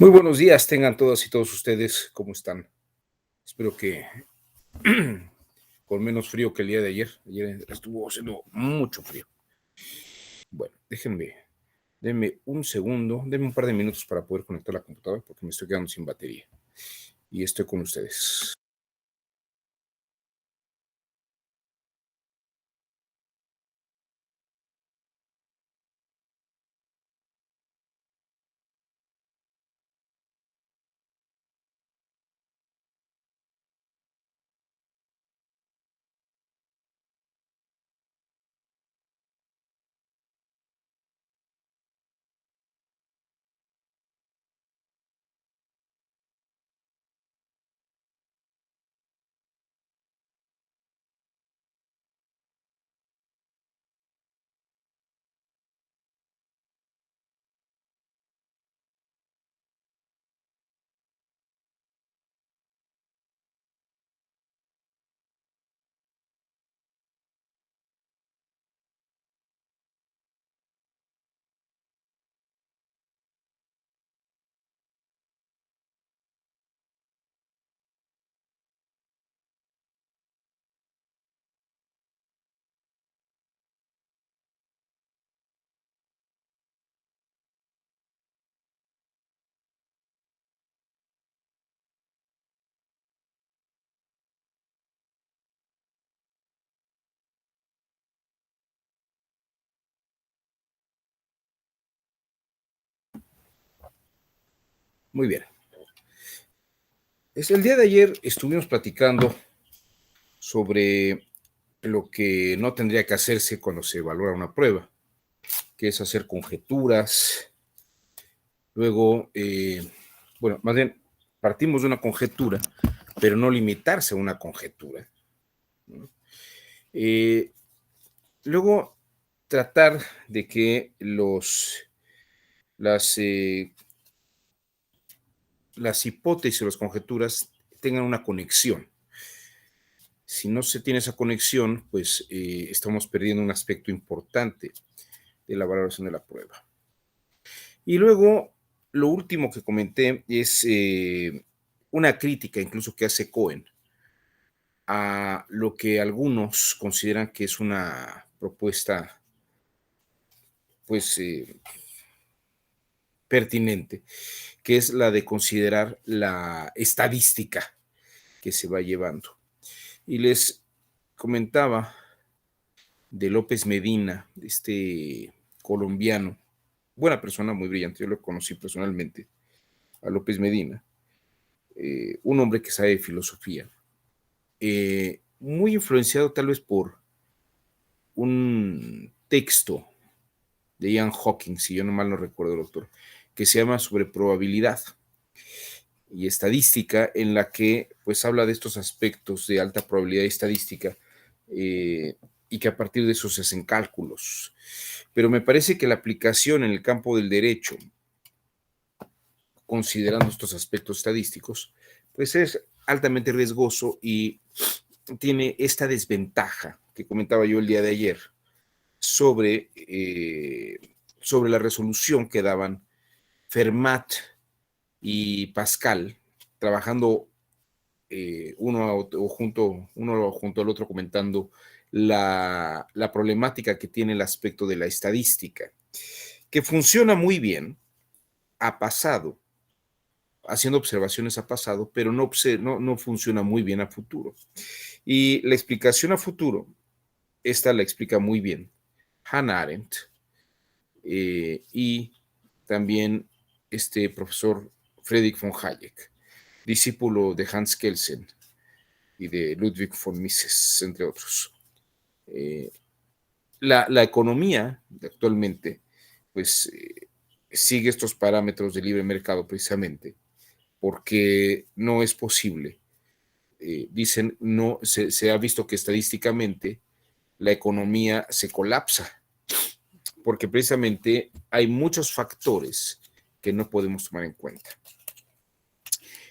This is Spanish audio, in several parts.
Muy buenos días, tengan todas y todos ustedes, ¿cómo están? Espero que con menos frío que el día de ayer. Ayer estuvo haciendo mucho frío. Bueno, denme un segundo, denme un par de minutos para poder conectar la computadora porque me estoy quedando sin batería. Y estoy con ustedes. Muy bien. El día de ayer estuvimos platicando sobre lo que no tendría que hacerse cuando se evalúa una prueba, que es hacer conjeturas. Luego, bueno, más bien, partimos de una conjetura, pero no limitarse a una conjetura, ¿no? Eh, Luego, tratar de que las, eh, las hipótesis o las conjeturas tengan una conexión. Si no se tiene esa conexión, pues estamos perdiendo un aspecto importante de la valoración de la prueba. Y luego, lo último que comenté es una crítica incluso que hace Cohen a lo que algunos consideran que es una propuesta, pues, pertinente, que es la de considerar la estadística que se va llevando. Y les comentaba de López Medina, este colombiano, buena persona, muy brillante, yo lo conocí personalmente, a López Medina, un hombre que sabe de filosofía, muy influenciado tal vez por un texto de Ian Hawking, si yo no mal no recuerdo, doctor, que se llama Sobre probabilidad y estadística, en la que pues habla de estos aspectos de alta probabilidad estadística, y que a partir de eso se hacen cálculos. Pero me parece que la aplicación en el campo del derecho, considerando estos aspectos estadísticos, pues es altamente riesgoso y tiene esta desventaja que comentaba yo el día de ayer sobre la resolución que daban Fermat y Pascal, trabajando uno junto al otro comentando la problemática que tiene el aspecto de la estadística, que funciona muy bien a pasado, haciendo observaciones a pasado, pero no funciona muy bien a futuro. Y la explicación a futuro, esta la explica muy bien Hannah Arendt, y también este profesor Friedrich von Hayek, discípulo de Hans Kelsen y de Ludwig von Mises, entre otros. Eh, la economía actualmente, pues, sigue estos parámetros de libre mercado precisamente porque no es posible. Dicen, no, se ha visto que estadísticamente la economía se colapsa porque precisamente hay muchos factores que no podemos tomar en cuenta.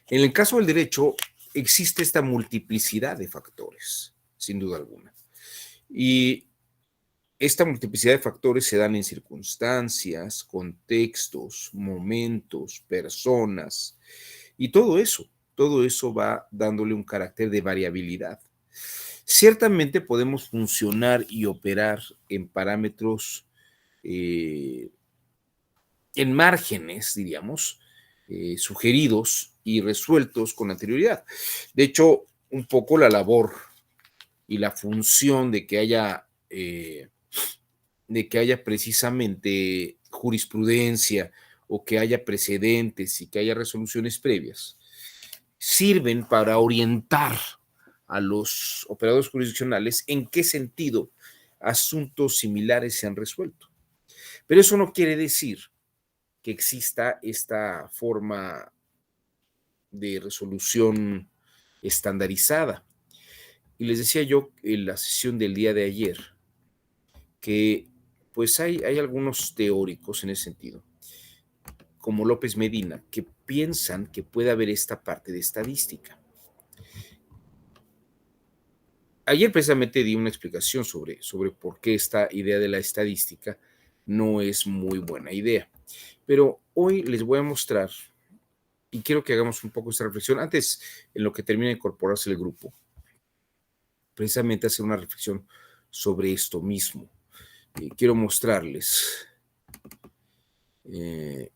En el caso del derecho, existe esta multiplicidad de factores, sin duda alguna. Y esta multiplicidad de factores se dan en circunstancias, contextos, momentos, personas, y todo eso va dándole un carácter de variabilidad. Ciertamente podemos funcionar y operar en parámetros, eh, en márgenes, diríamos, sugeridos y resueltos con anterioridad. De hecho, un poco la labor y la función de que haya precisamente jurisprudencia o que haya precedentes y que haya resoluciones previas, sirven para orientar a los operadores jurisdiccionales en qué sentido asuntos similares se han resuelto. Pero eso no quiere decir que exista esta forma de resolución estandarizada. Y les decía yo en la sesión del día de ayer que pues hay algunos teóricos en ese sentido, como López Medina, que piensan que puede haber esta parte de estadística. Ayer precisamente di una explicación sobre por qué esta idea de la estadística no es muy buena idea. Pero hoy les voy a mostrar, y quiero que hagamos un poco esta reflexión, antes, en lo que termina de incorporarse el grupo, precisamente hacer una reflexión sobre esto mismo. Quiero mostrarles eh,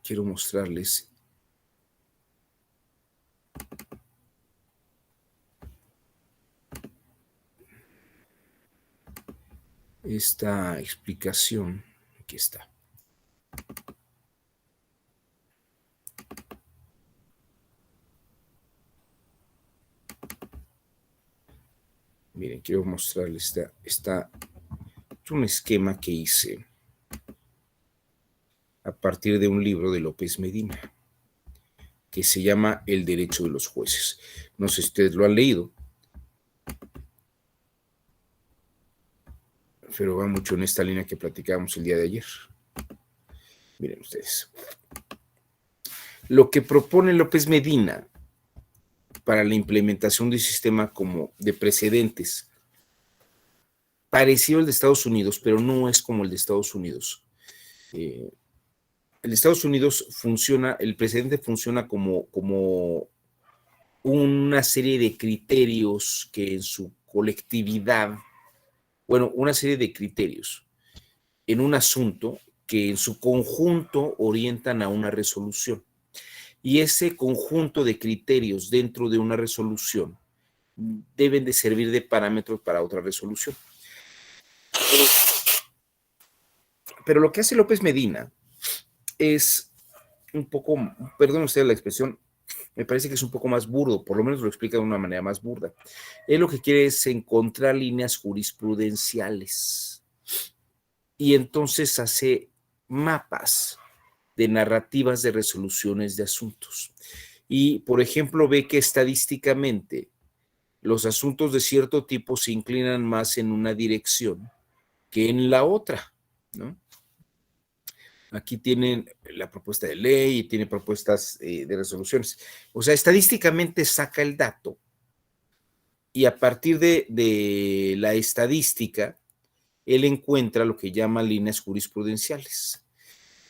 quiero mostrarles esta explicación. Aquí está. Miren, quiero mostrarles un esquema que hice a partir de un libro de López Medina que se llama El derecho de los jueces. No sé si ustedes lo han leído, pero va mucho en esta línea que platicábamos el día de ayer. Miren ustedes. Lo que propone López Medina para la implementación de un sistema como de precedentes, parecido al de Estados Unidos, pero no es como el de Estados Unidos. El de Estados Unidos funciona, el precedente funciona como una serie de criterios que en su colectividad, bueno, una serie de criterios en un asunto que en su conjunto orientan a una resolución. Y ese conjunto de criterios dentro de una resolución deben de servir de parámetros para otra resolución. Pero lo que hace López Medina es un poco, perdón usted la expresión, me parece que es un poco más burdo, por lo menos lo explica de una manera más burda. Él lo que quiere es encontrar líneas jurisprudenciales y entonces hace mapas de narrativas de resoluciones de asuntos. Y, por ejemplo, ve que estadísticamente los asuntos de cierto tipo se inclinan más en una dirección que en la otra, ¿no? Aquí tienen la propuesta de ley y tiene propuestas de resoluciones. O sea, estadísticamente saca el dato y a partir de la estadística, él encuentra lo que llama líneas jurisprudenciales,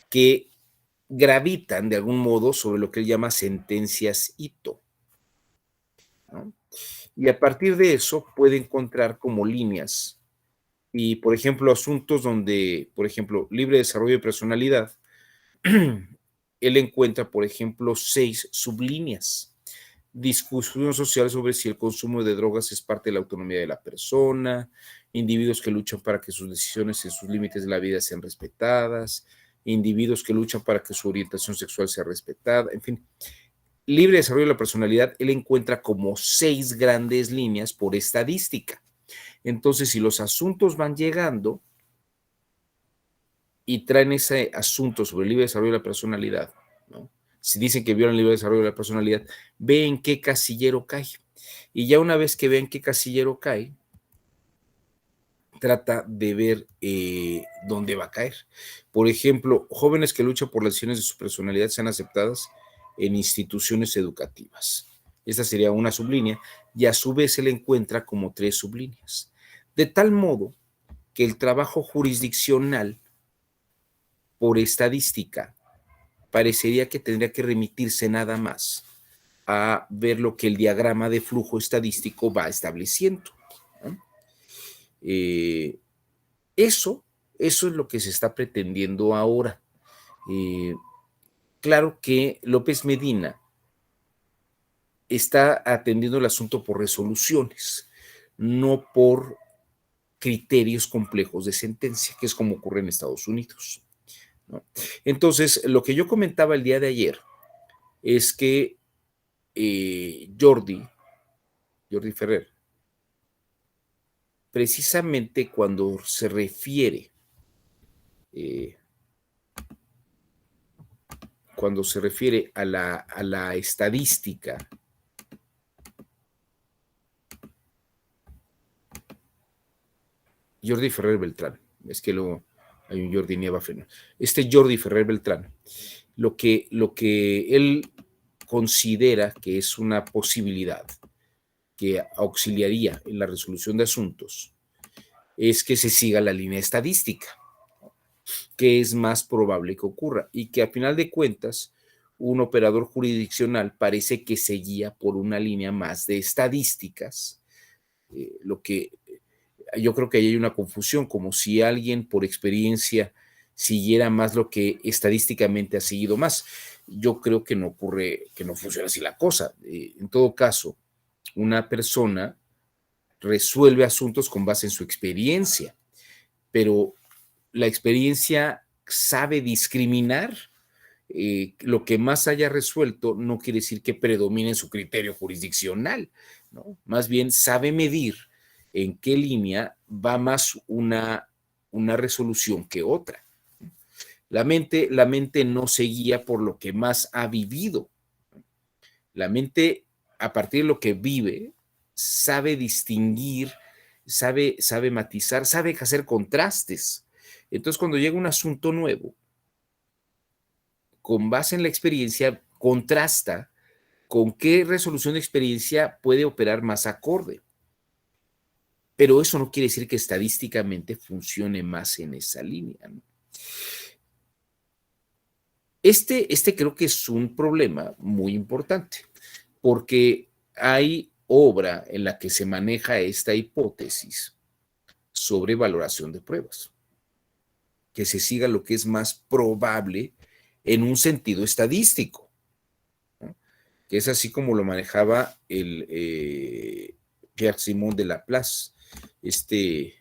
que gravitan de algún modo sobre lo que él llama sentencias hito, ¿no? Y a partir de eso puede encontrar como líneas y, por ejemplo, asuntos donde, por ejemplo, libre desarrollo de personalidad, él encuentra, por ejemplo, 6 sublíneas. Discusión social sobre si el consumo de drogas es parte de la autonomía de la persona, individuos que luchan para que sus decisiones en sus límites de la vida sean respetadas, individuos que luchan para que su orientación sexual sea respetada, en fin. Libre desarrollo de la personalidad, él encuentra como 6 grandes líneas por estadística. Entonces, si los asuntos van llegando y traen ese asunto sobre el libre desarrollo de la personalidad, ¿no? Si dicen que violan el libre desarrollo de la personalidad, ve en qué casillero cae. Y ya una vez que ve en qué casillero cae, trata de ver dónde va a caer. Por ejemplo, jóvenes que luchan por las decisiones de su personalidad sean aceptadas en instituciones educativas. Esta sería una sublínea y a su vez se le encuentra como 3 sublíneas. De tal modo que el trabajo jurisdiccional por estadística parecería que tendría que remitirse nada más a ver lo que el diagrama de flujo estadístico va estableciendo, ¿no? Eh, eso, eso es lo que se está pretendiendo ahora. Eh, claro que López Medina está atendiendo el asunto por resoluciones, no por criterios complejos de sentencia, que es como ocurre en Estados Unidos, ¿no? Entonces, lo que yo comentaba el día de ayer es que Jordi Ferrer, precisamente eh, cuando se refiere a la estadística, Jordi Ferrer Beltrán, es que luego hay un Jordi Nieva Feno, Jordi Ferrer Beltrán, lo que él considera que es una posibilidad que auxiliaría en la resolución de asuntos es que se siga la línea estadística, que es más probable que ocurra y que a final de cuentas un operador jurisdiccional parece que se guía por una línea más de estadísticas, lo que yo creo que ahí hay una confusión, como si alguien por experiencia siguiera más lo que estadísticamente ha seguido más. Yo creo que no ocurre, que no funciona así la cosa. En todo caso, una persona resuelve asuntos con base en su experiencia, pero la experiencia sabe discriminar. Lo que más haya resuelto no quiere decir que predomine su criterio jurisdiccional, ¿no? Más bien sabe medir en qué línea va más una resolución que otra. La mente no se guía por lo que más ha vivido. La mente, a partir de lo que vive, sabe distinguir, sabe matizar, sabe hacer contrastes. Entonces, cuando llega un asunto nuevo, con base en la experiencia, contrasta con qué resolución de experiencia puede operar más acorde. Pero eso no quiere decir que estadísticamente funcione más en esa línea, ¿no? Este creo que es un problema muy importante, porque hay obra en la que se maneja esta hipótesis sobre valoración de pruebas, que se siga lo que es más probable en un sentido estadístico, ¿no? Que es así como lo manejaba el Pierre-Simon de Laplace, este,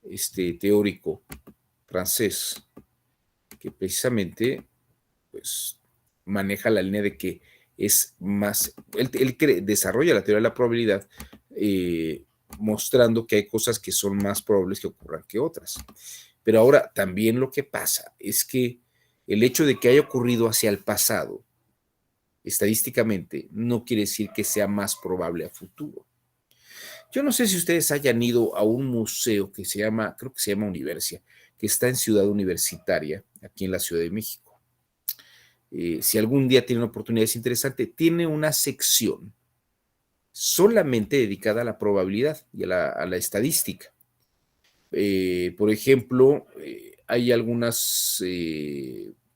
este teórico francés, que precisamente pues, maneja la línea de que es más, desarrolla la teoría de la probabilidad eh, mostrando que hay cosas que son más probables que ocurran que otras. Pero ahora también lo que pasa es que el hecho de que haya ocurrido hacia el pasado, estadísticamente, no quiere decir que sea más probable a futuro. Yo no sé si ustedes hayan ido a un museo que se llama, creo que se llama Universia, que está en Ciudad Universitaria, aquí en la Ciudad de México. Si algún día tienen oportunidad, es interesante, tiene una sección solamente dedicada a la probabilidad y a la estadística. Por ejemplo, hay algunas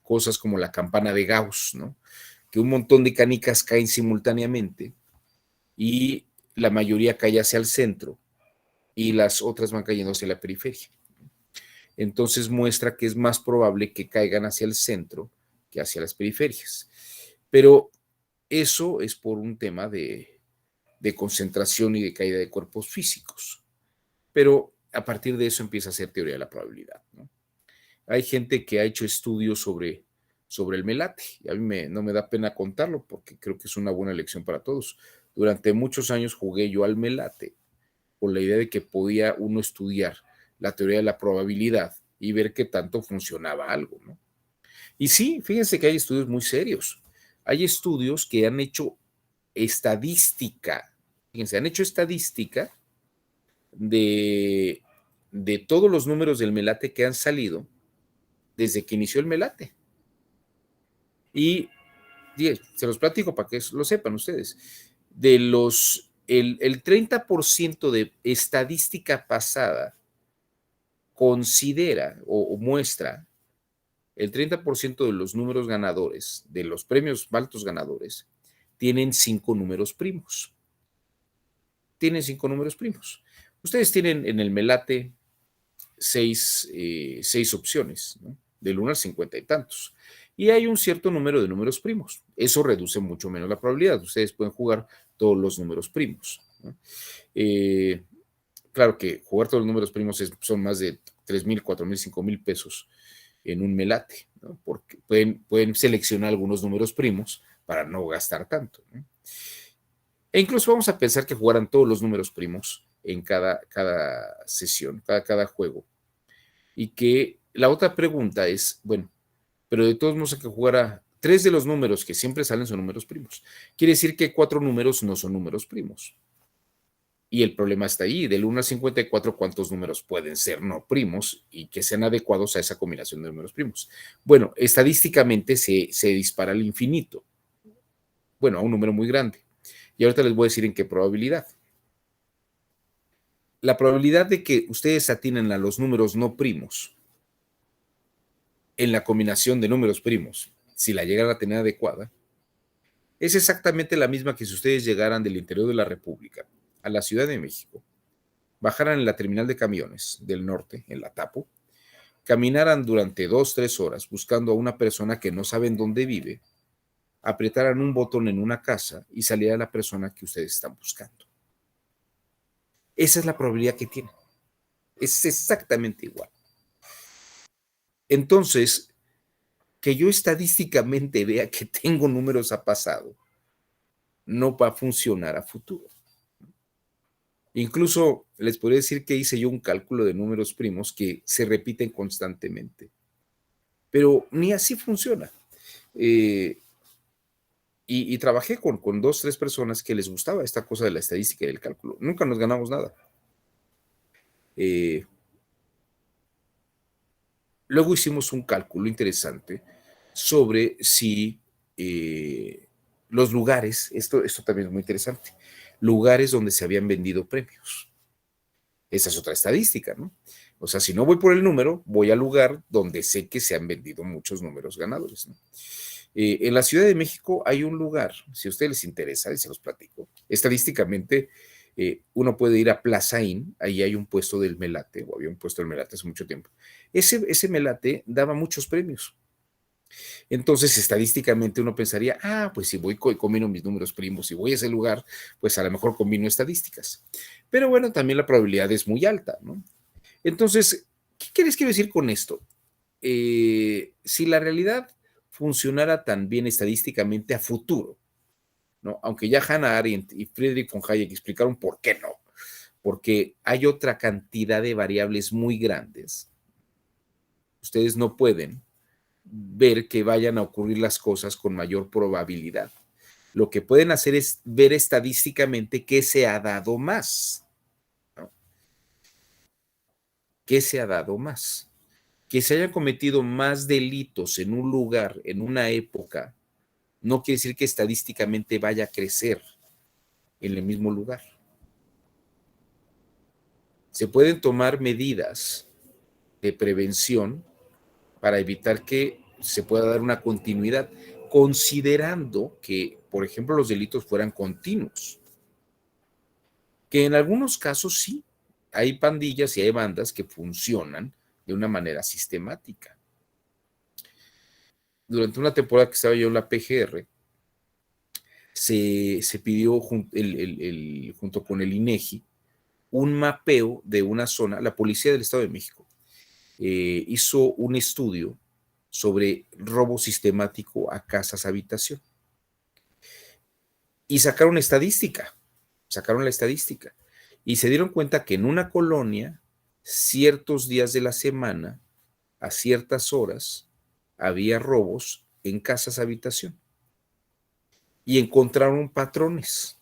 cosas como la campana de Gauss, ¿no? Que un montón de canicas caen simultáneamente y la mayoría cae hacia el centro y las otras van cayendo hacia la periferia. Entonces muestra que es más probable que caigan hacia el centro que hacia las periferias. Pero eso es por un tema de concentración y de caída de cuerpos físicos. Pero a partir de eso empieza a ser teoría de la probabilidad, ¿no? Hay gente que ha hecho estudios sobre el melate, y a mí no me da pena contarlo porque creo que es una buena lección para todos. Durante muchos años jugué yo al melate con la idea de que podía uno estudiar la teoría de la probabilidad y ver qué tanto funcionaba algo, ¿no? Y sí, fíjense que hay estudios muy serios. Hay estudios que han hecho estadística, fíjense, han hecho estadística de, de todos los números del melate que han salido desde que inició el melate. Y se los platico para que lo sepan ustedes. De los el 30% de estadística pasada considera o muestra el 30% de los números ganadores, de los premios altos ganadores, tienen 5 números primos. Tienen 5 números primos. Ustedes tienen en el Melate 6 opciones, ¿no? Del 1 al 50 y tantos. Y hay un cierto número de números primos. Eso reduce mucho menos la probabilidad. Ustedes pueden jugar todos los números primos, ¿no? Claro que jugar todos los números primos son más de 3,000, 4,000, 5,000 pesos en un melate, ¿no? Porque pueden seleccionar algunos números primos para no gastar tanto, ¿no? E incluso vamos a pensar que jugaran todos los números primos en cada sesión, cada juego. Y que la otra pregunta es, bueno, pero de todos modos hay que jugar a 3 de los números que siempre salen son números primos. Quiere decir que 4 números no son números primos. Y el problema está ahí, del 1 al 54, ¿cuántos números pueden ser no primos y que sean adecuados a esa combinación de números primos? Bueno, estadísticamente se dispara al infinito. Bueno, a un número muy grande. Y ahorita les voy a decir en qué probabilidad. La probabilidad de que ustedes atinen a los números no primos en la combinación de números primos, si la llegan a tener adecuada, es exactamente la misma que si ustedes llegaran del interior de la República a la Ciudad de México, bajaran en la terminal de camiones del norte, en la Tapo, caminaran durante 2, 3 horas buscando a una persona que no saben dónde vive, apretaran un botón en una casa y saliera la persona que ustedes están buscando. Esa es la probabilidad que tienen. Es exactamente igual. Entonces, que yo estadísticamente vea que tengo números a pasado, no va a funcionar a futuro. Incluso les podría decir que hice yo un cálculo de números primos que se repiten constantemente, pero ni así funciona. Y trabajé con 2, 3 personas que les gustaba esta cosa de la estadística y del cálculo. Nunca nos ganamos nada. Luego hicimos un cálculo interesante sobre si los lugares, esto también es muy interesante, lugares donde se habían vendido premios. Esa es otra estadística, ¿no? O sea, si no voy por el número, voy al lugar donde sé que se han vendido muchos números ganadores, ¿no? En la Ciudad de México hay un lugar, si a ustedes les interesa, y se los platico, estadísticamente uno puede ir a Plaza Inn, ahí hay un puesto del Melate, o había un puesto del Melate hace mucho tiempo. Ese Melate daba muchos premios. Entonces, estadísticamente uno pensaría, pues si voy y combino mis números primos y voy a ese lugar, pues a lo mejor combino estadísticas. Pero bueno, también la probabilidad es muy alta, ¿no? Entonces, ¿qué les quiero decir con esto? Si la realidad funcionara tan bien estadísticamente a futuro, ¿no? Aunque ya Hannah Arendt y Friedrich von Hayek explicaron por qué no, porque hay otra cantidad de variables muy grandes. Ustedes no pueden ver que vayan a ocurrir las cosas con mayor probabilidad. Lo que pueden hacer es ver estadísticamente qué se ha dado más, ¿no? ¿Qué se ha dado más? Que se hayan cometido más delitos en un lugar, en una época, no quiere decir que estadísticamente vaya a crecer en el mismo lugar. Se pueden tomar medidas de prevención para evitar que se pueda dar una continuidad, considerando que, por ejemplo, los delitos fueran continuos. Que en algunos casos sí, hay pandillas y hay bandas que funcionan de una manera sistemática. Durante una temporada que estaba yo en la PGR, se pidió junto con el INEGI un mapeo de una zona. La Policía del Estado de México hizo un estudio sobre robo sistemático a casas habitación y sacaron la estadística y se dieron cuenta que en una colonia, ciertos días de la semana, a ciertas horas, había robos en casas habitación y encontraron patrones.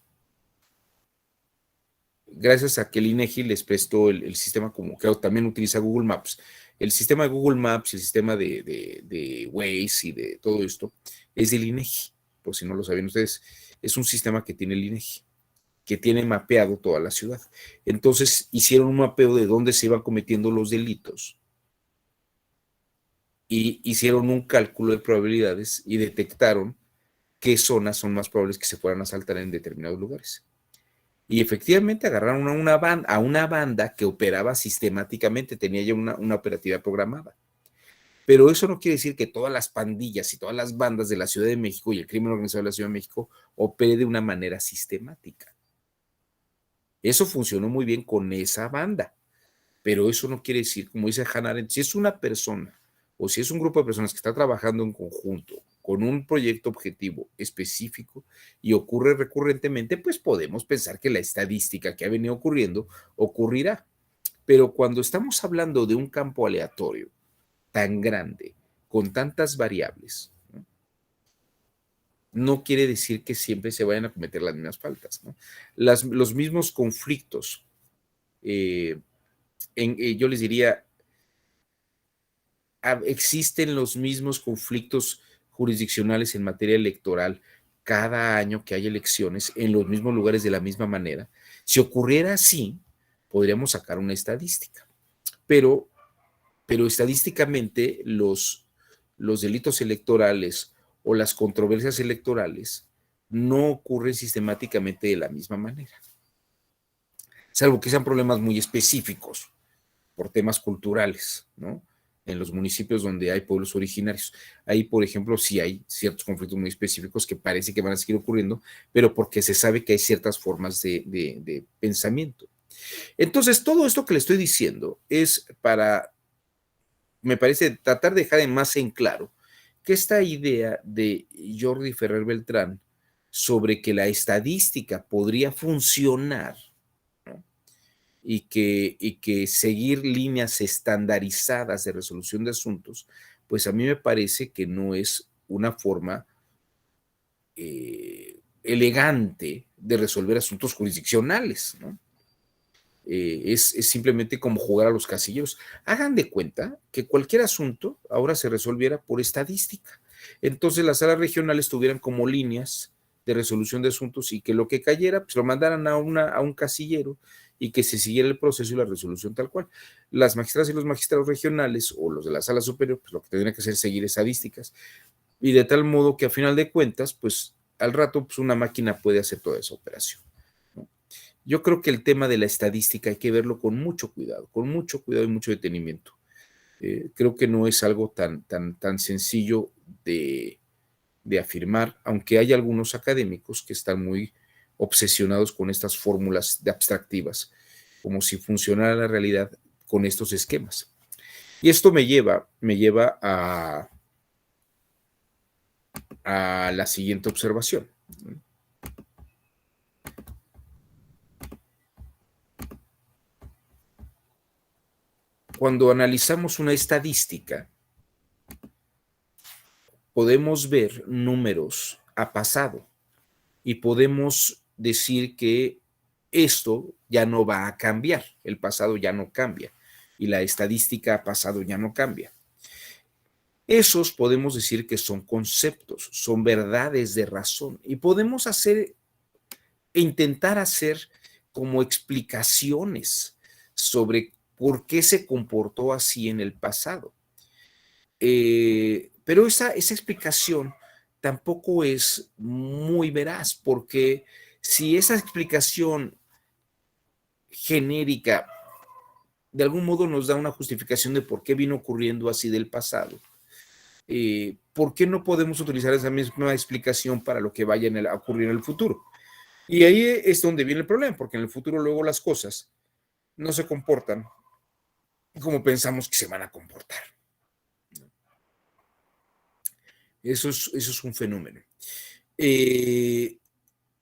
Gracias a que el INEGI les prestó el sistema, como que también utiliza Google Maps. El sistema de Google Maps, el sistema de Waze y de todo esto, es del INEGI, por si no lo sabían ustedes. Es un sistema que tiene el INEGI. que tiene mapeado toda la ciudad. Entonces hicieron un mapeo de dónde se iban cometiendo los delitos y hicieron un cálculo de probabilidades y detectaron qué zonas son más probables que se puedan asaltar en determinados lugares. Y efectivamente agarraron a una banda que operaba sistemáticamente, tenía ya una operatividad programada. Pero eso no quiere decir que todas las pandillas y todas las bandas de la Ciudad de México y el crimen organizado de la Ciudad de México opere de una manera sistemática. Eso funcionó muy bien con esa banda, pero eso no quiere decir, como dice Hannah Arendt, si es una persona o si es un grupo de personas que está trabajando en conjunto con un proyecto objetivo específico y ocurre recurrentemente, pues podemos pensar que la estadística que ha venido ocurriendo ocurrirá. Pero cuando estamos hablando de un campo aleatorio tan grande, con tantas variables, no quiere decir que siempre se vayan a cometer las mismas faltas, ¿no? Los mismos conflictos, eh, yo les diría, existen los mismos conflictos jurisdiccionales en materia electoral cada año que hay elecciones en los mismos lugares de la misma manera. Si ocurriera así, podríamos sacar una estadística, pero, pero estadísticamente los delitos electorales o las controversias electorales no ocurren sistemáticamente de la misma manera, salvo que sean problemas muy específicos por temas culturales, ¿no? En los municipios donde hay pueblos originarios. Ahí, por ejemplo, sí hay ciertos conflictos muy específicos que parece que van a seguir ocurriendo, pero porque se sabe que hay ciertas formas de pensamiento. Entonces, todo esto que le estoy diciendo es para, me parece, tratar de dejar más en claro que esta idea de Jordi Ferrer Beltrán sobre que la estadística podría funcionar, ¿no? Y que seguir líneas estandarizadas de resolución de asuntos, pues a mí me parece que no es una forma elegante de resolver asuntos jurisdiccionales, ¿no? Es simplemente como jugar a los casilleros. Hagan de cuenta que cualquier asunto ahora se resolviera por estadística. Entonces las salas regionales tuvieran como líneas de resolución de asuntos y que lo que cayera, pues lo mandaran a un casillero y que se siguiera el proceso y la resolución tal cual. Las magistradas y los magistrados regionales o los de la sala superior, pues lo que tendrían que hacer es seguir estadísticas. Y de tal modo que a final de cuentas, pues al rato, pues una máquina puede hacer toda esa operación, ¿no? Yo creo que el tema de la estadística hay que verlo con mucho cuidado y mucho detenimiento. Creo que no es algo tan sencillo de afirmar, aunque hay algunos académicos que están muy obsesionados con estas fórmulas de abstractivas, como si funcionara la realidad con estos esquemas. Y esto me lleva a la siguiente observación. Cuando analizamos una estadística, podemos ver números a pasado y podemos decir que esto ya no va a cambiar, el pasado ya no cambia y la estadística a pasado ya no cambia. Esos podemos decir que son conceptos, son verdades de razón y podemos intentar hacer como explicaciones sobre por qué se comportó así en el pasado. Pero esa explicación tampoco es muy veraz, porque si esa explicación genérica de algún modo nos da una justificación de por qué vino ocurriendo así del pasado, ¿por qué no podemos utilizar esa misma explicación para lo que vaya a ocurrir en el futuro? Y ahí es donde viene el problema, porque en el futuro luego las cosas no se comportan como pensamos que se van a comportar. Eso es un fenómeno. Eh,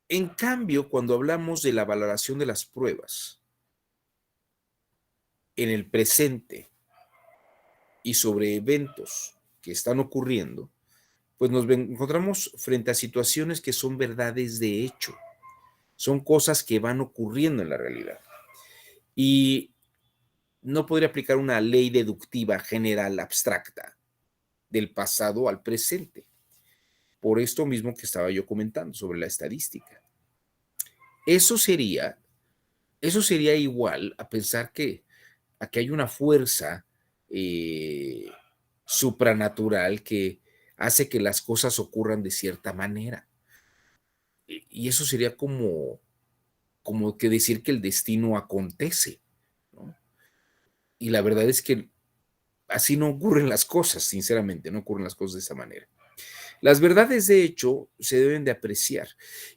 En cambio, cuando hablamos de la valoración de las pruebas en el presente y sobre eventos que están ocurriendo, pues nos encontramos frente a situaciones que son verdades de hecho, son cosas que van ocurriendo en la realidad. Y no podría aplicar una ley deductiva general abstracta del pasado al presente, por esto mismo que estaba yo comentando sobre la estadística. Eso sería, eso sería igual a pensar a que hay una fuerza eh, supranatural que hace que las cosas ocurran de cierta manera. Y eso sería como que decir que el destino acontece, ¿no? Y la verdad es que así no ocurren las cosas, sinceramente, no ocurren las cosas de esa manera. Las verdades, de hecho, se deben de apreciar.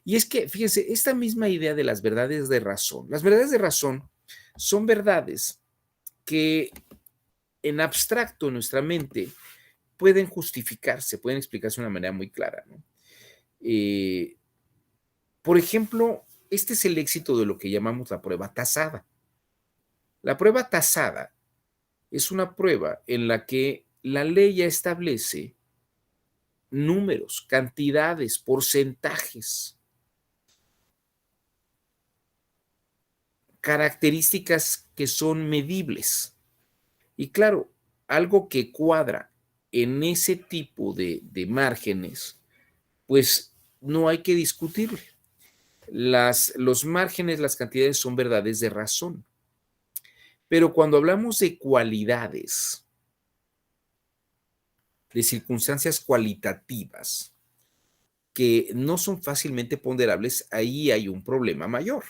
Y es que, fíjense, esta misma idea de las verdades de razón son verdades que en abstracto en nuestra mente pueden justificarse, pueden explicarse de una manera muy clara, ¿no? Eh, por ejemplo, este es el éxito de lo que llamamos la prueba tasada. La prueba tasada es una prueba en la que la ley ya establece números, cantidades, porcentajes, características que son medibles. Y claro, algo que cuadra en ese tipo de márgenes, pues no hay que discutirle. Los márgenes, las cantidades son verdades de razón. Pero cuando hablamos de cualidades, de circunstancias cualitativas que no son fácilmente ponderables, ahí hay un problema mayor,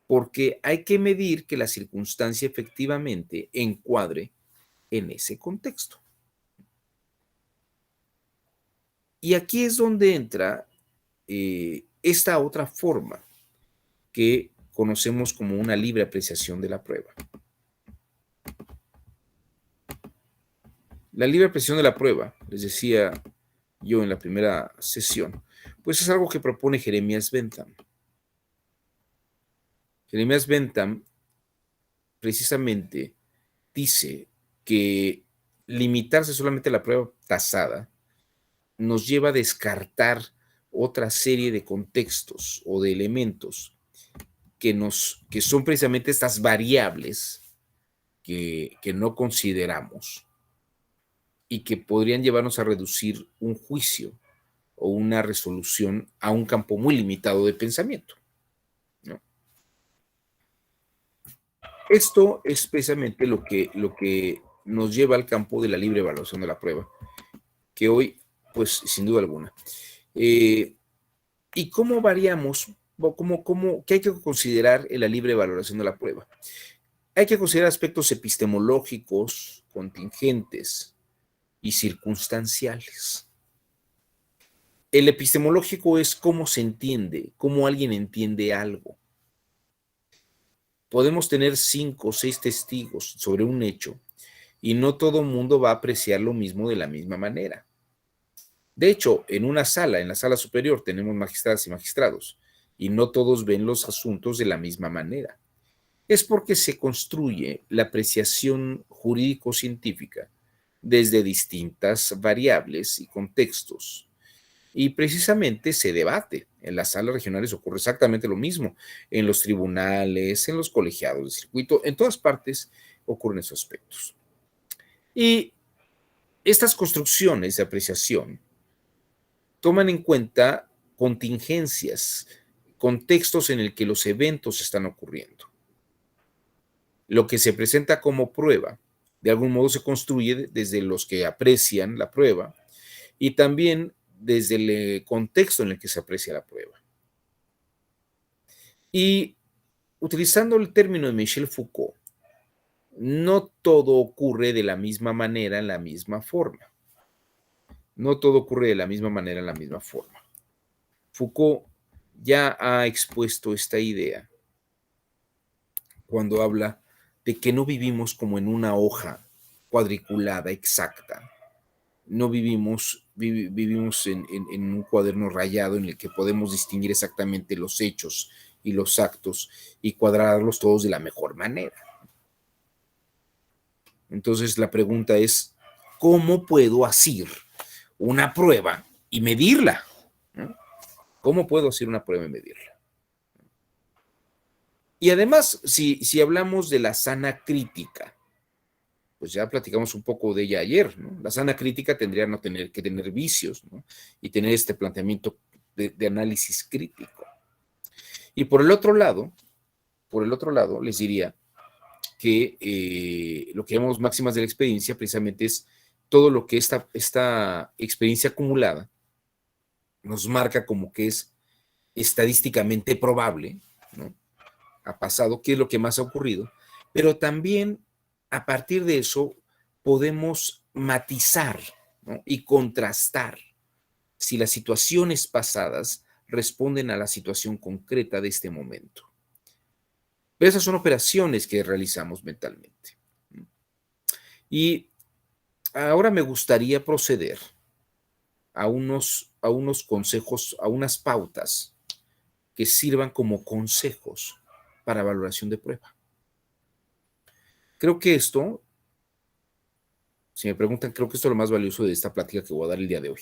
porque hay que medir que la circunstancia efectivamente encuadre en ese contexto. Y aquí es donde entra esta otra forma que conocemos como una libre apreciación de la prueba. La libre apreciación de la prueba, les decía yo en la primera sesión, pues es algo que propone Jeremías Bentham. Jeremías Bentham precisamente dice que limitarse solamente a la prueba tasada nos lleva a descartar otra serie de contextos o de elementos que son precisamente estas variables que no consideramos y que podrían llevarnos a reducir un juicio o una resolución a un campo muy limitado de pensamiento, ¿no? Esto es precisamente lo que nos lleva al campo de la libre evaluación de la prueba, que hoy, pues sin duda alguna. ¿Y cómo variamos? ¿Qué hay que considerar en la libre valoración de la prueba? Hay que considerar aspectos epistemológicos, contingentes y circunstanciales. El epistemológico es cómo se entiende, cómo alguien entiende algo. Podemos tener 5 o 6 testigos sobre un hecho y no todo el mundo va a apreciar lo mismo de la misma manera. De hecho, en la sala superior, tenemos magistradas y magistrados y no todos ven los asuntos de la misma manera. Es porque se construye la apreciación jurídico-científica desde distintas variables y contextos. Y precisamente se debate. En las salas regionales ocurre exactamente lo mismo. En los tribunales, en los colegiados de circuito, en todas partes ocurren esos aspectos. Y estas construcciones de apreciación toman en cuenta contingencias, contextos en el que los eventos están ocurriendo. Lo que se presenta como prueba, de algún modo se construye desde los que aprecian la prueba y también desde el contexto en el que se aprecia la prueba. Y utilizando el término de Michel Foucault, no todo ocurre de la misma manera en la misma forma. No todo ocurre de la misma manera en la misma forma. Foucault ya ha expuesto esta idea cuando habla de que no vivimos como en una hoja cuadriculada exacta. No vivimos en un cuaderno rayado en el que podemos distinguir exactamente los hechos y los actos y cuadrarlos todos de la mejor manera. Entonces la pregunta es, ¿cómo puedo hacer una prueba y medirla? ¿No? ¿Cómo puedo hacer una prueba y medirla? Y además, si hablamos de la sana crítica, pues ya platicamos un poco de ella ayer, ¿no? La sana crítica tendría no tener que tener vicios, ¿no? Y tener este planteamiento de análisis crítico. Y por el otro lado, les diría que lo que llamamos máximas de la experiencia precisamente es todo lo que esta experiencia acumulada nos marca como que es estadísticamente probable, ¿no? Ha pasado, qué es lo que más ha ocurrido, pero también a partir de eso podemos matizar, ¿no? Y contrastar si las situaciones pasadas responden a la situación concreta de este momento. Pero esas son operaciones que realizamos mentalmente. Y ahora me gustaría proceder a unos consejos, a unas pautas que sirvan como consejos para valoración de prueba. Creo que esto, si me preguntan, creo que esto es lo más valioso de esta plática que voy a dar el día de hoy,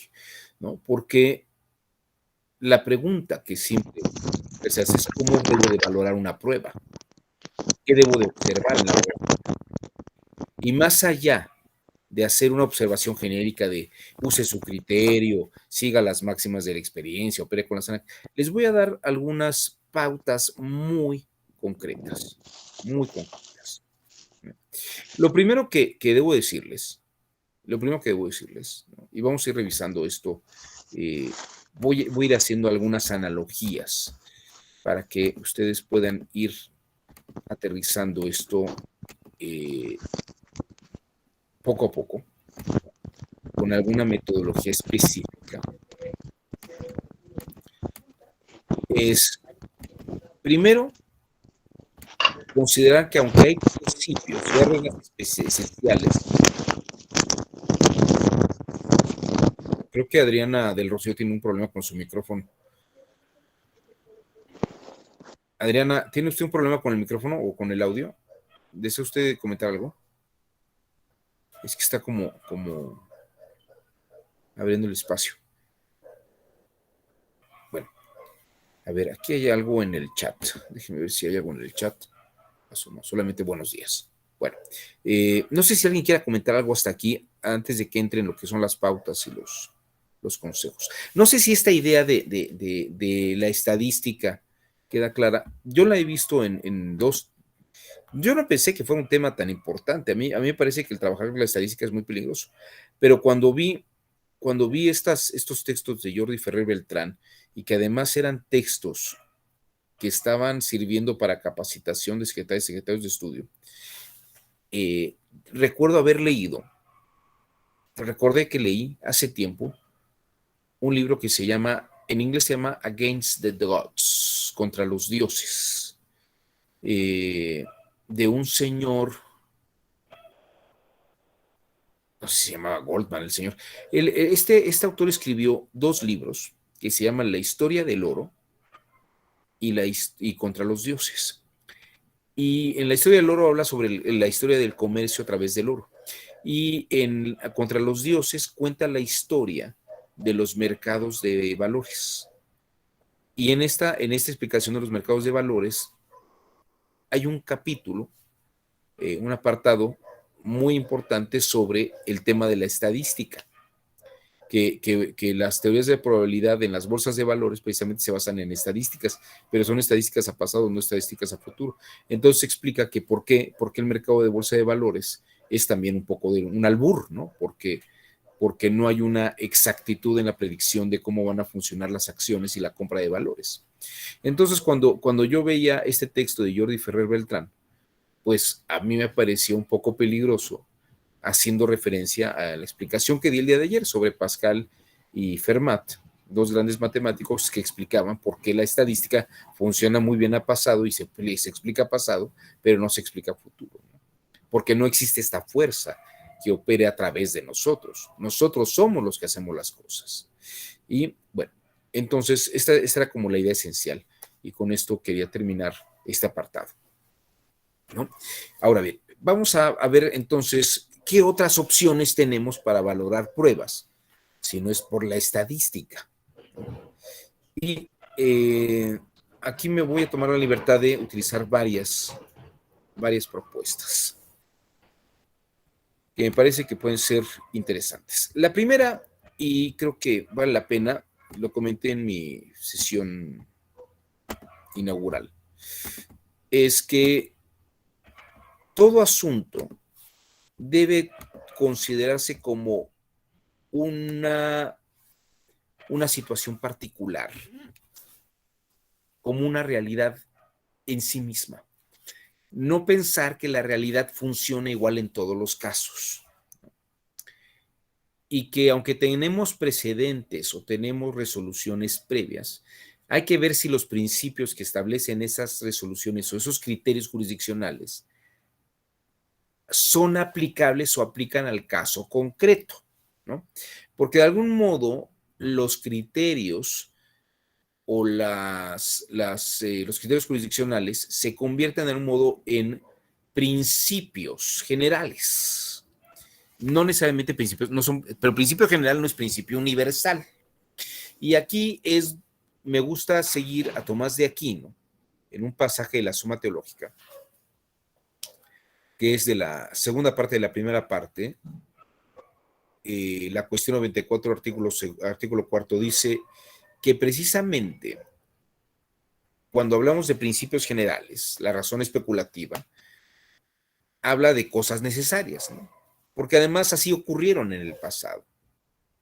¿no? Porque la pregunta que siempre se hace es cómo debo de valorar una prueba, qué debo de observar en la prueba. Y más allá de hacer una observación genérica de use su criterio, siga las máximas de la experiencia, opere con las... Les voy a dar algunas pautas muy concretas, muy concretas. Lo primero que debo decirles, ¿no? Y vamos a ir revisando esto, voy a ir haciendo algunas analogías para que ustedes puedan ir aterrizando esto poco a poco, con alguna metodología específica. Es, primero, considerar que aunque hay principios y reglas esenciales, creo que Adriana del Rocío tiene un problema con su micrófono. Adriana, ¿tiene usted un problema con el micrófono o con el audio? ¿Desea usted comentar algo? Es que está como abriendo el espacio. Bueno, a ver, aquí hay algo en el chat. Déjenme ver si hay algo en el chat. No, solamente buenos días. Bueno, no sé si alguien quiera comentar algo hasta aquí antes de que entren lo que son las pautas y los consejos. No sé si esta idea de la estadística queda clara. Yo la he visto en dos. Yo no pensé que fuera un tema tan importante. A mí me parece que el trabajar con la estadística es muy peligroso. Pero cuando vi estos textos de Jordi Ferrer Beltrán y que además eran textos que estaban sirviendo para capacitación de secretarios de estudio, eh, recuerdo haber recordé que leí hace tiempo un libro que se llama, en inglés se llama Against the Gods, contra los dioses, de un señor, no sé si se llamaba Goldman, el señor. Este autor escribió dos libros que se llaman La historia del oro y Contra los dioses. Y en la historia del oro habla sobre la historia del comercio a través del oro. Y en Contra los dioses cuenta la historia de los mercados de valores. Y en esta explicación de los mercados de valores hay un capítulo, un apartado muy importante sobre el tema de la estadística. Que las teorías de probabilidad en las bolsas de valores precisamente se basan en estadísticas, pero son estadísticas a pasado, no estadísticas a futuro. Entonces se explica que por qué el mercado de bolsa de valores es también un poco de un albur, ¿no? Porque no hay una exactitud en la predicción de cómo van a funcionar las acciones y la compra de valores. Entonces, cuando yo veía este texto de Jordi Ferrer Beltrán, pues a mí me parecía un poco peligroso, haciendo referencia a la explicación que di el día de ayer sobre Pascal y Fermat, dos grandes matemáticos que explicaban por qué la estadística funciona muy bien a pasado y se explica a pasado, pero no se explica a futuro, ¿no? Porque no existe esta fuerza que opere a través de nosotros. Nosotros somos los que hacemos las cosas. Y bueno, entonces esta era como la idea esencial y con esto quería terminar este apartado, ¿no? Ahora bien, vamos a ver entonces qué otras opciones tenemos para valorar pruebas, si no es por la estadística. Y aquí me voy a tomar la libertad de utilizar varias propuestas que me parece que pueden ser interesantes. La primera, y creo que vale la pena, lo comenté en mi sesión inaugural, es que todo asunto debe considerarse como una situación particular, como una realidad en sí misma. No pensar que la realidad funciona igual en todos los casos. Y que aunque tenemos precedentes o tenemos resoluciones previas, hay que ver si los principios que establecen esas resoluciones o esos criterios jurisdiccionales son aplicables o aplican al caso concreto, ¿no? Porque de algún modo los criterios o los criterios jurisdiccionales se convierten de algún modo en principios generales. No necesariamente principios, no son, pero principio general no es principio universal. Y aquí me gusta seguir a Tomás de Aquino en un pasaje de la Suma Teológica, que es de la segunda parte de la primera parte. La cuestión 94, artículo cuarto, dice que precisamente cuando hablamos de principios generales, la razón especulativa habla de cosas necesarias, ¿no? Porque además así ocurrieron en el pasado.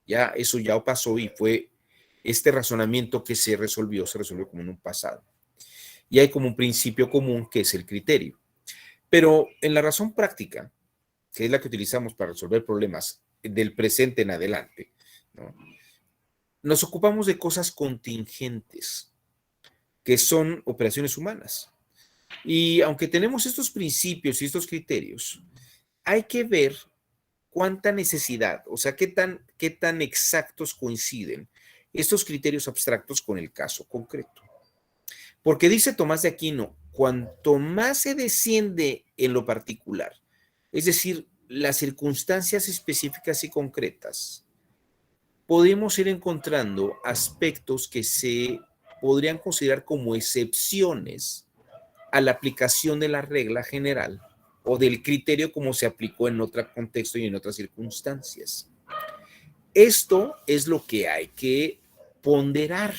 Ya eso ya pasó y fue este razonamiento que se resolvió como en un pasado. Y hay como un principio común que es el criterio. Pero en la razón práctica, que es la que utilizamos para resolver problemas del presente en adelante, ¿no? Nos ocupamos de cosas contingentes, que son operaciones humanas. Y aunque tenemos estos principios y estos criterios, hay que ver cuánta necesidad, o sea, qué tan exactos coinciden estos criterios abstractos con el caso concreto. Porque dice Tomás de Aquino, cuanto más se desciende en lo particular, es decir, las circunstancias específicas y concretas, podemos ir encontrando aspectos que se podrían considerar como excepciones a la aplicación de la regla general o del criterio como se aplicó en otro contexto y en otras circunstancias. Esto es lo que hay que ponderar,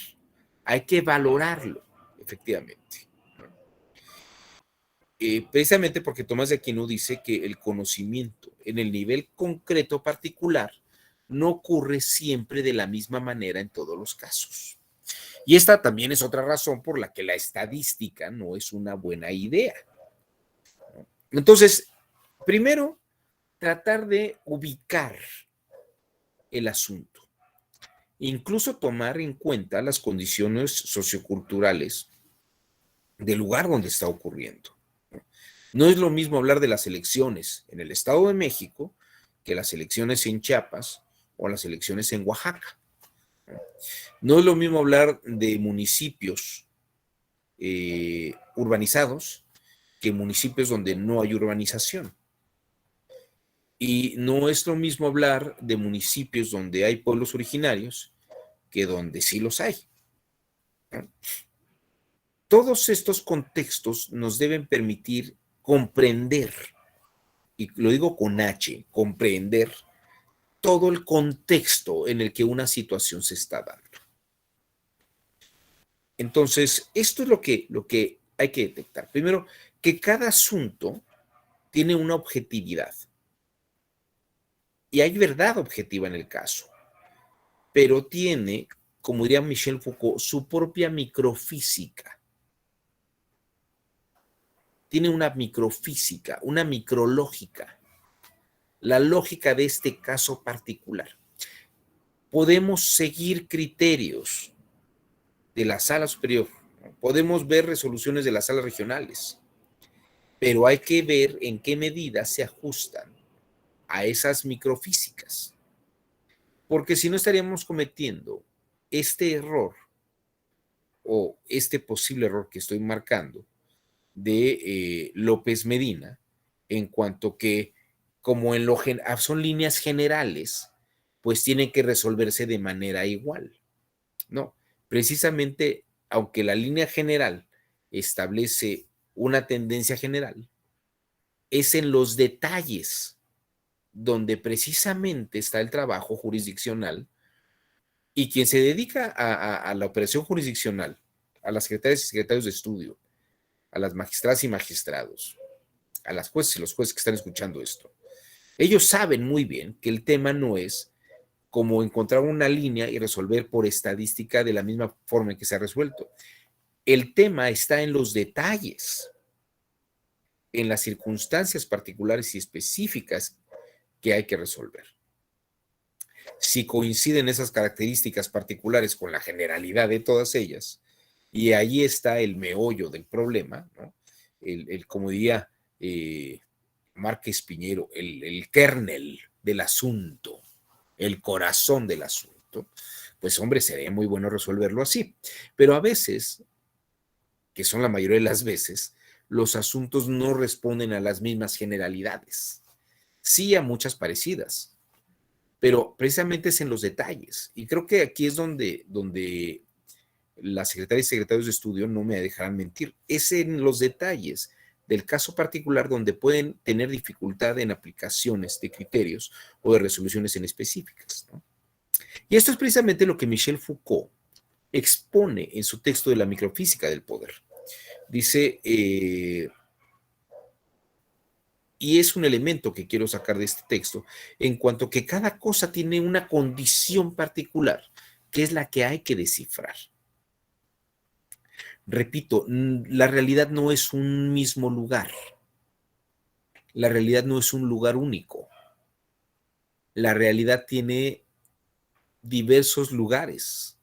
hay que valorarlo, efectivamente. Precisamente porque Tomás de Aquino dice que el conocimiento en el nivel concreto particular no ocurre siempre de la misma manera en todos los casos. Y esta también es otra razón por la que la estadística no es una buena idea. Entonces, primero, tratar de ubicar el asunto, incluso tomar en cuenta las condiciones socioculturales del lugar donde está ocurriendo. No es lo mismo hablar de las elecciones en el Estado de México que las elecciones en Chiapas o las elecciones en Oaxaca. No es lo mismo hablar de municipios urbanizados que municipios donde no hay urbanización. Y no es lo mismo hablar de municipios donde hay pueblos originarios que donde sí los hay. Todos estos contextos nos deben permitir comprender, y lo digo con H, comprender todo el contexto en el que una situación se está dando. Entonces, esto es lo que hay que detectar. Primero, que cada asunto tiene una objetividad. Y hay verdad objetiva en el caso, pero tiene, como diría Michel Foucault, su propia microfísica. Tiene una microfísica, una micrológica, la lógica de este caso particular. Podemos seguir criterios de la sala superior, podemos ver resoluciones de las salas regionales, pero hay que ver en qué medida se ajustan a esas microfísicas, porque si no estaríamos cometiendo este error o este posible error que estoy marcando de López Medina, en cuanto que como son líneas generales, pues tienen que resolverse de manera igual. No, precisamente, aunque la línea general establece una tendencia general, es en los detalles donde precisamente está el trabajo jurisdiccional y quien se dedica a la operación jurisdiccional, a las secretarias y secretarios de estudio, a las magistradas y magistrados, a las jueces y los jueces que están escuchando esto. Ellos saben muy bien que el tema no es como encontrar una línea y resolver por estadística de la misma forma en que se ha resuelto. El tema está en los detalles, en las circunstancias particulares y específicas que hay que resolver. Si coinciden esas características particulares con la generalidad de todas ellas, y ahí está el meollo del problema, ¿no? Como diría Márquez Piñero, el kernel del asunto, el corazón del asunto, pues hombre, sería muy bueno resolverlo así. Pero a veces, que son la mayoría de las veces, los asuntos no responden a las mismas generalidades, sí a muchas parecidas, pero precisamente es en los detalles. Y creo que aquí es donde las secretarias y secretarios de estudio no me dejarán mentir. Es en los detalles del caso particular donde pueden tener dificultad en aplicaciones de criterios o de resoluciones en específicas, ¿no? Y esto es precisamente lo que Michel Foucault expone en su texto de la microfísica del poder. Dice, y es un elemento que quiero sacar de este texto, en cuanto que cada cosa tiene una condición particular, que es la que hay que descifrar. Repito, la realidad no es un mismo lugar. La realidad no es un lugar único. La realidad tiene diversos lugares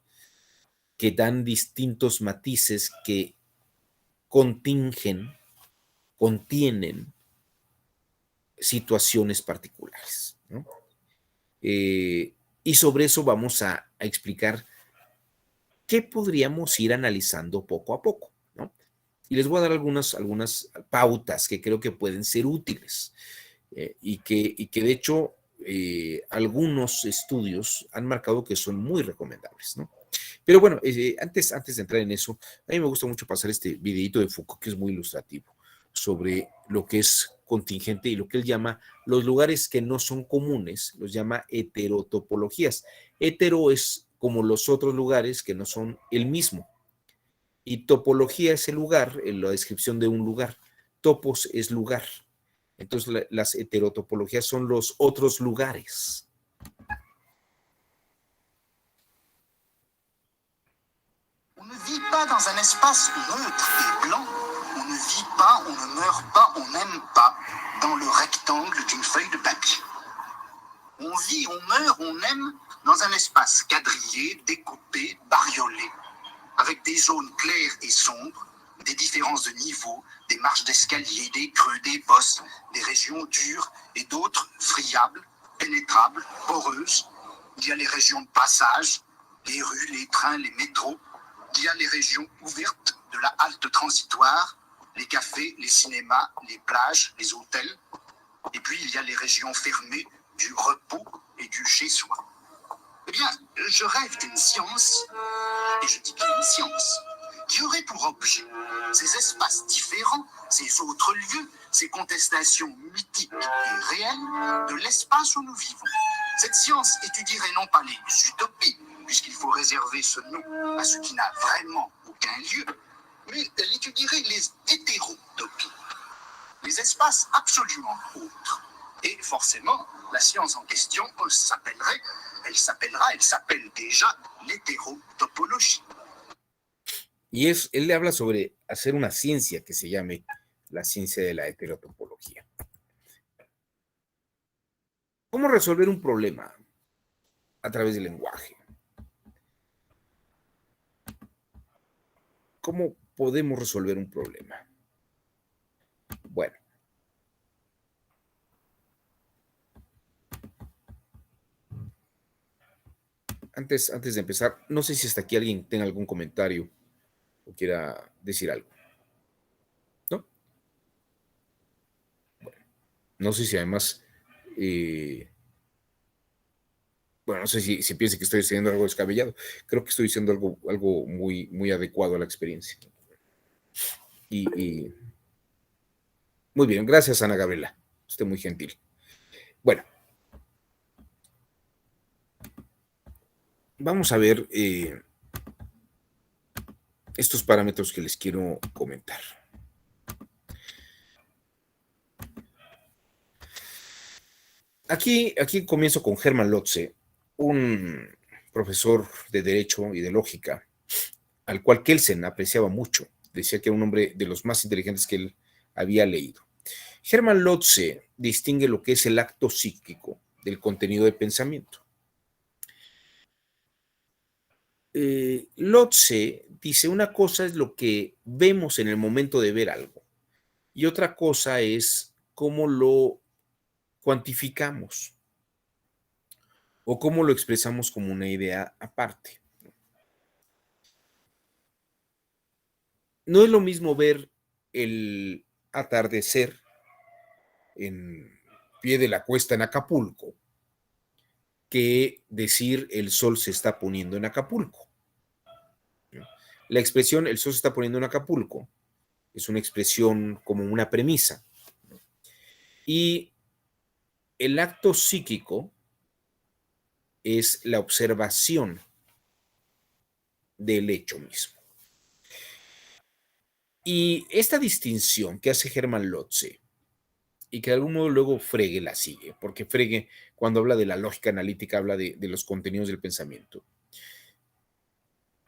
que dan distintos matices que contienen situaciones particulares, ¿no? Y sobre eso vamos a explicar qué podríamos ir analizando poco a poco, ¿no? Y les voy a dar algunas pautas que creo que pueden ser útiles y que de hecho algunos estudios han marcado que son muy recomendables, ¿no? Pero bueno, antes de entrar en eso, a mí me gusta mucho pasar este videito de Foucault que es muy ilustrativo sobre lo que es contingente y lo que él llama los lugares que no son comunes, los llama heterotopologías. Hetero es como los otros lugares que no son el mismo. Y topología es el lugar, la descripción de un lugar. Topos es lugar. Entonces las heterotopologías son los otros lugares. On ne vit pas dans un espace neutre et blanc. On ne vit pas, on ne meurt pas, on n'aime pas dans le rectangle d'une feuille de papier. On vit, on meurt, on aime dans un espace quadrillé, découpé, bariolé, avec des zones claires et sombres, des différences de niveau, des marches d'escalier, des creux, des bosses, des régions dures et d'autres friables, pénétrables, poreuses. Il y a les régions de passage, les rues, les trains, les métros. Il y a les régions ouvertes de la halte transitoire, les cafés, les cinémas, les plages, les hôtels. Et puis il y a les régions fermées du repos et du chez-soi. Eh bien, je rêve d'une science, et je dis bien une science, qui aurait pour objet ces espaces différents, ces autres lieux, ces contestations mythiques et réelles de l'espace où nous vivons. Cette science étudierait non pas les utopies, puisqu'il faut réserver ce nom à ce qui n'a vraiment aucun lieu, mais elle étudierait les hétérotopies, les espaces absolument autres. Et forcément, la science en question elle s'appelle déjà l'hétérotopologie. Y él le habla sobre hacer una ciencia que se llame la ciencia de la heterotopología. ¿Cómo resolver un problema? A través del lenguaje. ¿Cómo podemos resolver un problema? Bueno. Antes de empezar, no sé si hasta aquí alguien tenga algún comentario o quiera decir algo. ¿No? Bueno, no sé si además, bueno, no sé si piense que estoy diciendo algo descabellado. Creo que estoy diciendo algo muy, muy adecuado a la experiencia. Y muy bien, gracias Ana Gabriela. Usted muy gentil. Bueno, vamos a ver estos parámetros que les quiero comentar. Aquí comienzo con Hermann Lotze, un profesor de Derecho y de Lógica, al cual Kelsen apreciaba mucho. Decía que era un hombre de los más inteligentes que él había leído. Hermann Lotze distingue lo que es el acto psíquico del contenido de pensamiento. Lotze dice, una cosa es lo que vemos en el momento de ver algo y otra cosa es cómo lo cuantificamos o cómo lo expresamos como una idea aparte. No es lo mismo ver el atardecer en pie de la cuesta en Acapulco que decir el sol se está poniendo en Acapulco. La expresión el sol se está poniendo en Acapulco es una expresión como una premisa. Y el acto psíquico es la observación del hecho mismo. Y esta distinción que hace Hermann Lotze y que de algún modo luego Frege la sigue, porque Frege, cuando habla de la lógica analítica, habla de los contenidos del pensamiento.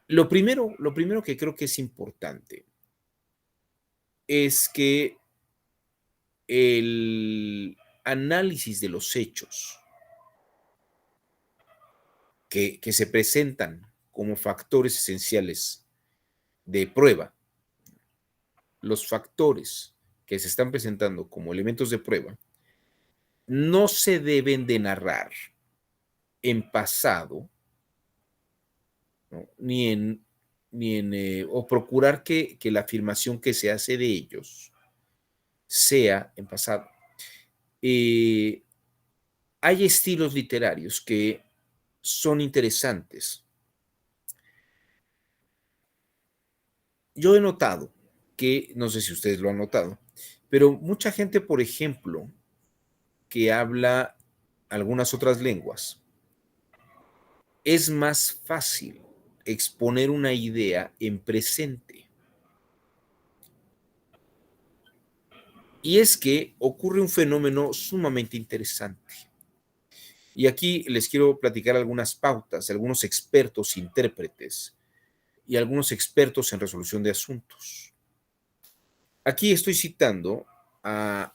Lo primero que creo que es importante es que el análisis de los hechos que se presentan como factores esenciales de prueba, los factores que se están presentando como elementos de prueba, no se deben de narrar en pasado, ¿no? O procurar que la afirmación que se hace de ellos sea en pasado. Hay estilos literarios que son interesantes. Yo he notado que, no sé si ustedes lo han notado, pero mucha gente, por ejemplo, que habla algunas otras lenguas, es más fácil exponer una idea en presente. Y es que ocurre un fenómeno sumamente interesante. Y aquí les quiero platicar algunas pautas de algunos expertos intérpretes y algunos expertos en resolución de asuntos. Aquí estoy citando a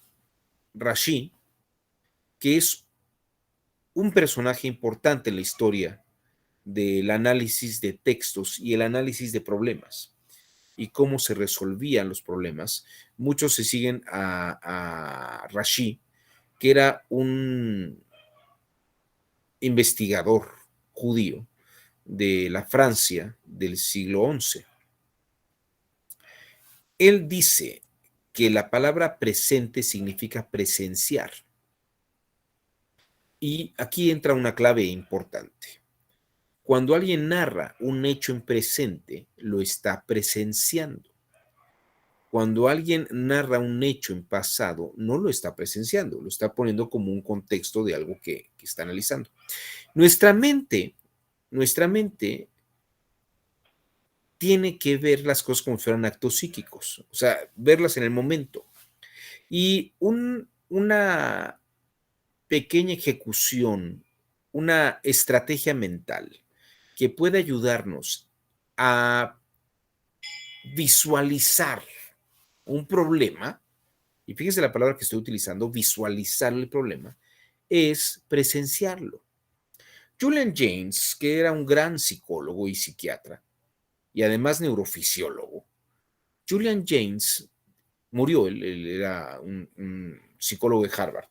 Rashi, que es un personaje importante en la historia del análisis de textos y el análisis de problemas y cómo se resolvían los problemas. Muchos se siguen a Rashi, que era un investigador judío de la Francia del siglo XI. Él dice que la palabra presente significa presenciar. Y aquí entra una clave importante. Cuando alguien narra un hecho en presente, lo está presenciando. Cuando alguien narra un hecho en pasado, no lo está presenciando, lo está poniendo como un contexto de algo que está analizando. Nuestra mente tiene que ver las cosas como si fueran actos psíquicos, o sea, verlas en el momento. Y una pequeña ejecución, una estrategia mental que puede ayudarnos a visualizar un problema, y fíjense la palabra que estoy utilizando, visualizar el problema, es presenciarlo. Julian Jaynes, que era un gran psicólogo y psiquiatra, y además neurofisiólogo, Julian Jaynes murió, él era un psicólogo de Harvard.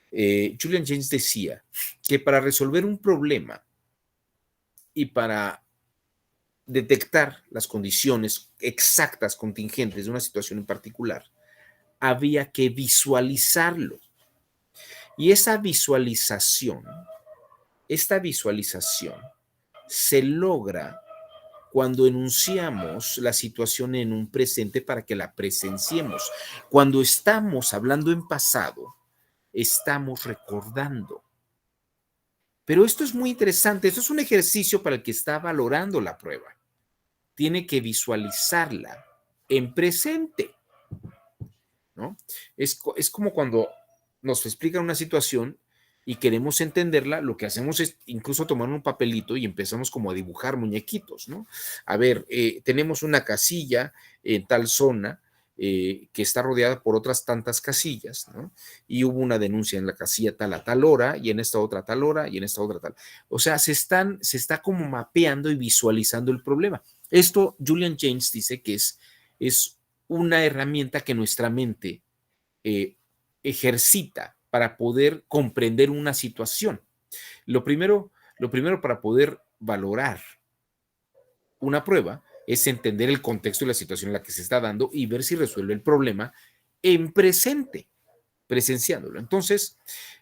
Julian Jaynes decía que para resolver un problema y para detectar las condiciones exactas, contingentes de una situación en particular, había que visualizarlo. Y esta visualización se logra cuando enunciamos la situación en un presente para que la presenciemos. Cuando estamos hablando en pasado, estamos recordando. Pero esto es muy interesante, esto es un ejercicio para el que está valorando la prueba. tiene que visualizarla en presente, ¿no? Es como cuando nos explican una situación y queremos entenderla, lo que hacemos es incluso tomar un papelito y empezamos como a dibujar muñequitos, ¿no? A ver, tenemos una casilla en tal zona que está rodeada por otras tantas casillas, ¿no? Y hubo una denuncia en la casilla tal a tal hora, y en esta otra tal hora, y en esta otra tal. O sea, se está como mapeando y visualizando el problema. Esto Julian James dice que es una herramienta que nuestra mente ejercita para poder comprender una situación. Lo primero, lo primero para poder valorar una prueba es entender el contexto y la situación en la que se está dando y ver si resuelve el problema en presente, presenciándolo. Entonces,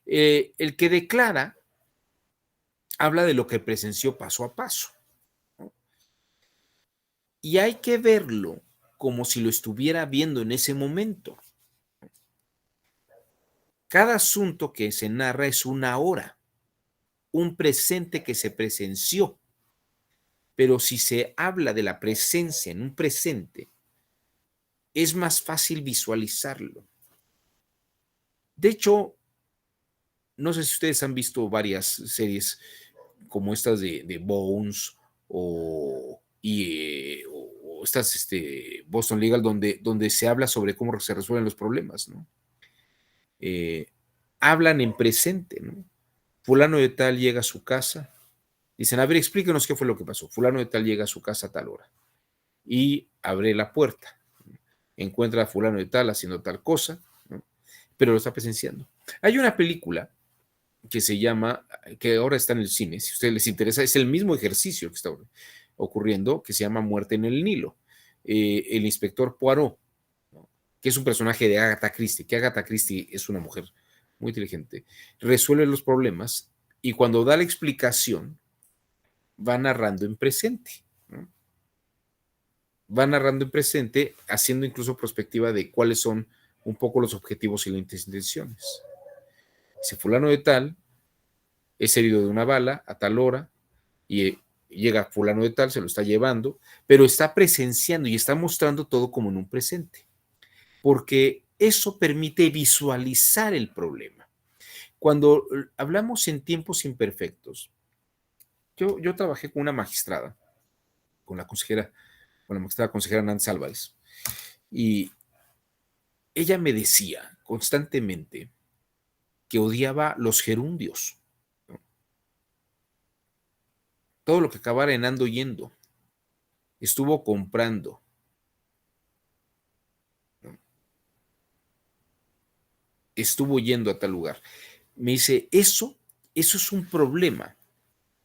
el que declara habla de lo que presenció paso a paso, ¿no? Y hay que verlo como si lo estuviera viendo en ese momento. Cada asunto que se narra es una hora, un presente que se presenció, pero si se habla de la presencia en un presente, es más fácil visualizarlo. De hecho, no sé si ustedes han visto varias series como estas de Bones o estas Boston Legal, donde se habla sobre cómo se resuelven los problemas, ¿no? Eh, Hablan en presente, ¿no? Fulano de tal llega a su casa. Dicen, a ver, explíquenos qué fue lo que pasó. Fulano de tal llega a su casa a tal hora y abre la puerta. Encuentra a fulano de tal haciendo tal cosa, ¿no? Pero lo está presenciando. Hay una película que se llama, que ahora está en el cine, si a ustedes les interesa, es el mismo ejercicio que está ocurriendo, que se llama Muerte en el Nilo. El inspector Poirot, ¿no? Que es un personaje de Agatha Christie, que Agatha Christie es una mujer muy inteligente, resuelve los problemas y cuando da la explicación, va narrando en presente, ¿no? Va narrando en presente, haciendo incluso perspectiva de cuáles son un poco los objetivos y las intenciones. Si fulano de tal es herido de una bala a tal hora y llega fulano de tal, se lo está llevando, pero está presenciando y está mostrando todo como en un presente, porque eso permite visualizar el problema. Cuando hablamos en tiempos imperfectos, yo trabajé con una magistrada, con la consejera, con la magistrada consejera Nancy Álvarez, y ella me decía constantemente que odiaba los gerundios, ¿no? Todo lo que acabara en ando yendo, estuvo comprando, ¿no? Estuvo yendo a tal lugar. Me dice, eso es un problema,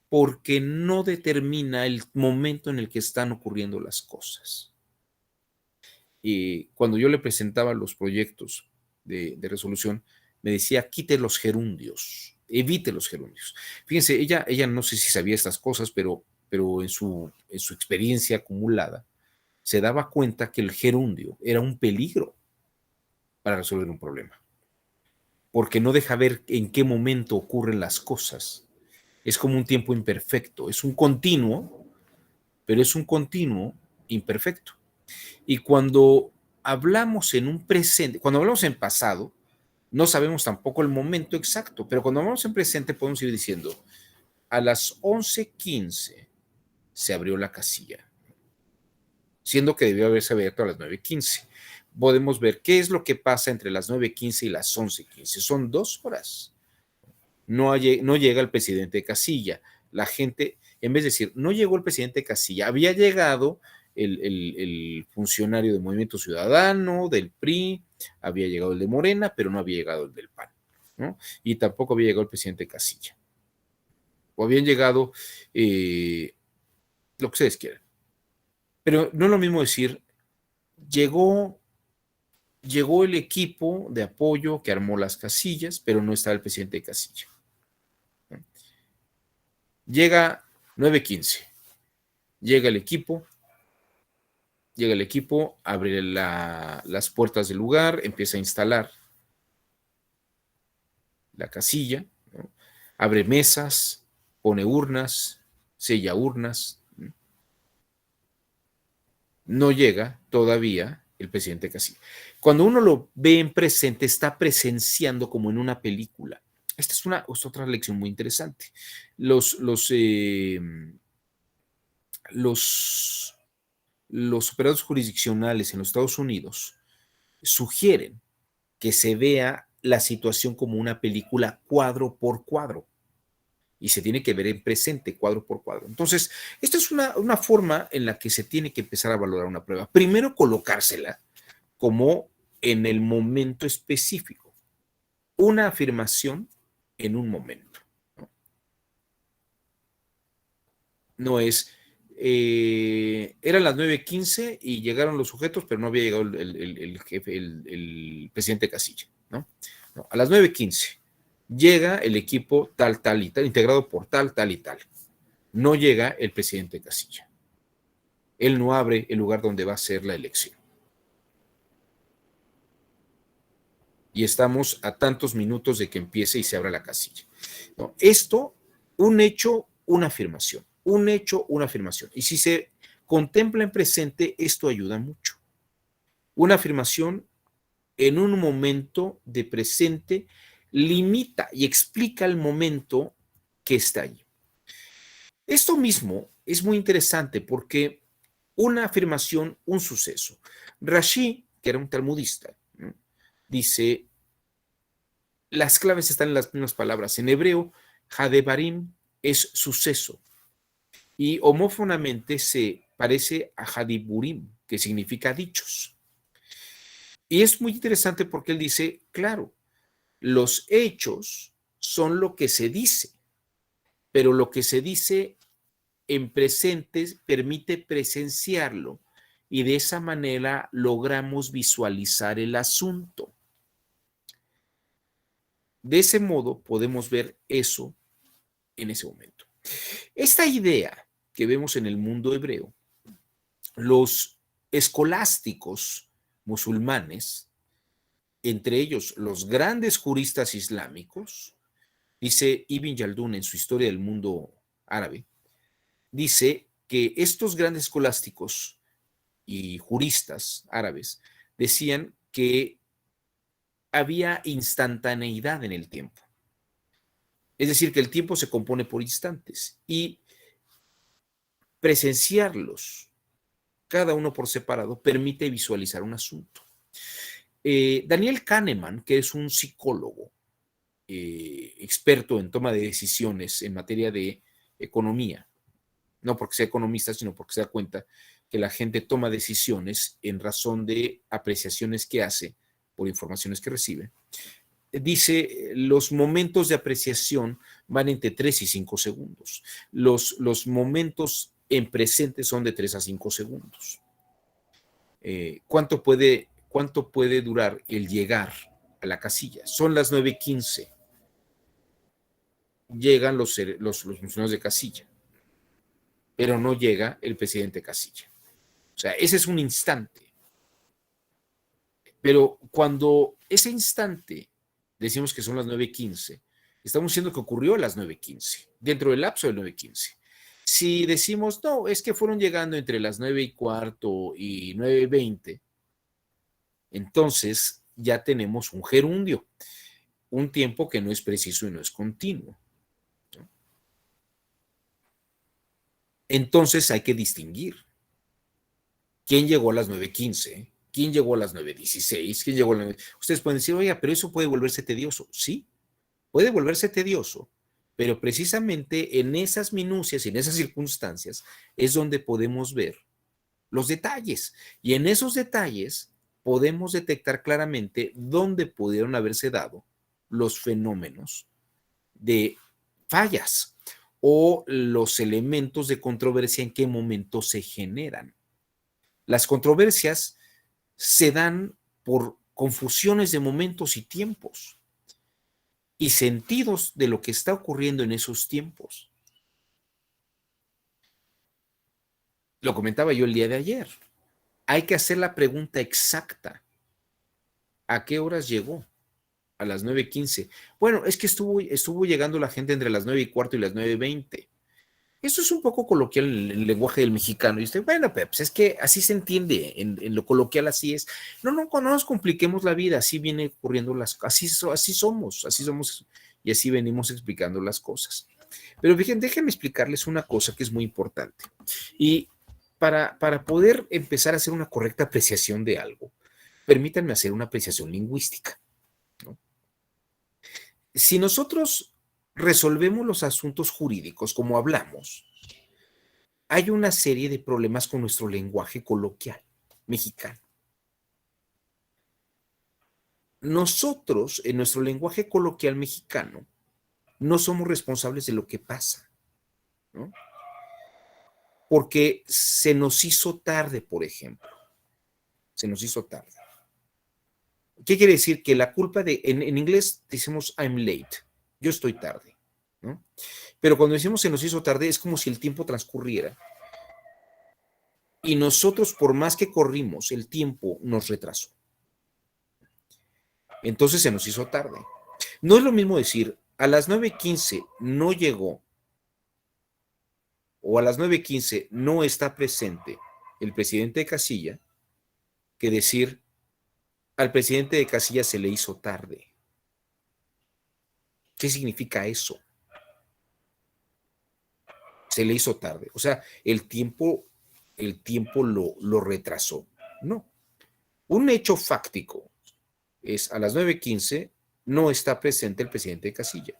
porque no determina el momento en el que están ocurriendo las cosas. Y cuando yo le presentaba los proyectos de resolución, me decía, quite los gerundios, evite los gerundios. Fíjense, ella no sé si sabía estas cosas, pero en su experiencia acumulada, se daba cuenta que el gerundio era un peligro para resolver un problema, porque no deja ver en qué momento ocurren las cosas. Es como un tiempo imperfecto, es un continuo, pero es un continuo imperfecto. Y cuando hablamos en un presente, cuando hablamos en pasado, no sabemos tampoco el momento exacto, pero cuando hablamos en presente podemos ir diciendo, a las 11:15 se abrió la casilla, siendo que debió haberse abierto a las 9:15. Podemos ver qué es lo que pasa entre las 9:15 y las 11:15. Son 2 horas. No llega el presidente de casilla. La gente, en vez de decir, no llegó el presidente de casilla, había llegado el funcionario del Movimiento Ciudadano, del PRI, había llegado el de Morena, pero no había llegado el del PAN, ¿no? Y tampoco había llegado el presidente de casilla. O habían llegado lo que ustedes quieran. Pero no es lo mismo decir, llegó, llegó el equipo de apoyo que armó las casillas, pero no estaba el presidente de casilla. Llega 9:15, llega el equipo, abre las puertas del lugar, empieza a instalar la casilla, ¿no? Abre mesas, pone urnas, sella urnas, ¿no? No llega todavía el presidente Casilla. Cuando uno lo ve en presente, está presenciando como en una película. Esta es otra lección muy interesante. Los, los operadores jurisdiccionales en los Estados Unidos sugieren que se vea la situación como una película cuadro por cuadro y se tiene que ver en presente cuadro por cuadro. Entonces, esta es una forma en la que se tiene que empezar a valorar una prueba. Primero, colocársela como en el momento específico, una afirmación en un momento. No, no es, eran las 9:15 y llegaron los sujetos, pero no había llegado el jefe, el presidente Casilla. ¿No? No, a las 9:15 llega el equipo tal, tal y tal, integrado por tal, tal y tal. No llega el presidente Casilla. Él no abre el lugar donde va a ser la elección. Y estamos a tantos minutos de que empiece y se abra la casilla. No, esto, un hecho, una afirmación. Un hecho, una afirmación. Y si se contempla en presente, esto ayuda mucho. Una afirmación en un momento de presente limita y explica el momento que está allí. Esto mismo es muy interesante porque una afirmación, un suceso. Rashi, que era un talmudista, ¿no? Dice, las claves están en las mismas palabras. En hebreo, Hadebarim es suceso y homófonamente se parece a Hadiburim, que significa dichos. Y es muy interesante porque él dice, claro, los hechos son lo que se dice, pero lo que se dice en presente permite presenciarlo y de esa manera logramos visualizar el asunto. De ese modo podemos ver eso en ese momento. Esta idea que vemos en el mundo hebreo, los escolásticos musulmanes, entre ellos los grandes juristas islámicos, dice Ibn Yaldún en su Historia del Mundo Árabe, dice que estos grandes escolásticos y juristas árabes decían que había instantaneidad en el tiempo. Es decir, que el tiempo se compone por instantes y presenciarlos, cada uno por separado, permite visualizar un asunto. Daniel Kahneman, que es un psicólogo experto en toma de decisiones en materia de economía, no porque sea economista, sino porque se da cuenta que la gente toma decisiones en razón de apreciaciones que hace por informaciones que recibe, dice, los momentos de apreciación van entre 3 y 5 segundos. Los momentos en presente son de 3 a 5 segundos. ¿Cuánto puede durar el llegar a la casilla? Son las 9:15. Llegan los funcionarios de casilla, pero no llega el presidente Casilla. O sea, ese es un instante. Pero cuando ese instante decimos que son las 9:15, estamos diciendo que ocurrió a las 9:15, dentro del lapso del 9:15. Si decimos, no, es que fueron llegando entre las 9:15 y 9:20, entonces ya tenemos un gerundio, un tiempo que no es preciso y no es continuo, ¿no? Entonces hay que distinguir quién llegó a las 9:15, quién llegó a las 9:16, quién llegó a las 9... Ustedes pueden decir, oiga, pero eso puede volverse tedioso. Sí, puede volverse tedioso, pero precisamente en esas minucias y en esas circunstancias es donde podemos ver los detalles. Y en esos detalles podemos detectar claramente dónde pudieron haberse dado los fenómenos de fallas o los elementos de controversia en qué momento se generan. Las controversias se dan por confusiones de momentos y tiempos y sentidos de lo que está ocurriendo en esos tiempos. Lo comentaba yo el día de ayer. Hay que hacer la pregunta exacta. ¿A qué horas llegó? A las 9:15. Bueno, es que estuvo llegando la gente entre las 9:15 y las 9:20. Eso es un poco coloquial en el lenguaje del mexicano. Y usted, bueno, pues es que así se entiende, en lo coloquial así es. No, no, no nos compliquemos la vida, así viene ocurriendo las cosas, así somos y así venimos explicando las cosas. Pero fíjense, déjenme explicarles una cosa que es muy importante. Y para poder empezar a hacer una correcta apreciación de algo, permítanme hacer una apreciación lingüística, ¿no? Si nosotros resolvemos los asuntos jurídicos como hablamos, hay una serie de problemas con nuestro lenguaje coloquial mexicano. Nosotros, en nuestro lenguaje coloquial mexicano, no somos responsables de lo que pasa, ¿no? Porque se nos hizo tarde, por ejemplo. Se nos hizo tarde. ¿Qué quiere decir? Que la culpa en inglés decimos I'm late, yo estoy tarde, ¿no? Pero cuando decimos se nos hizo tarde es como si el tiempo transcurriera y nosotros por más que corrimos, el tiempo nos retrasó. Entonces se nos hizo tarde. No es lo mismo decir a las 9:15 no llegó o a las 9:15 no está presente el presidente de Casilla que decir al presidente de Casilla se le hizo tarde. ¿Qué significa eso? Se le hizo tarde. O sea, el tiempo lo retrasó. No. Un hecho fáctico es a las 9:15 no está presente el presidente de Casilla.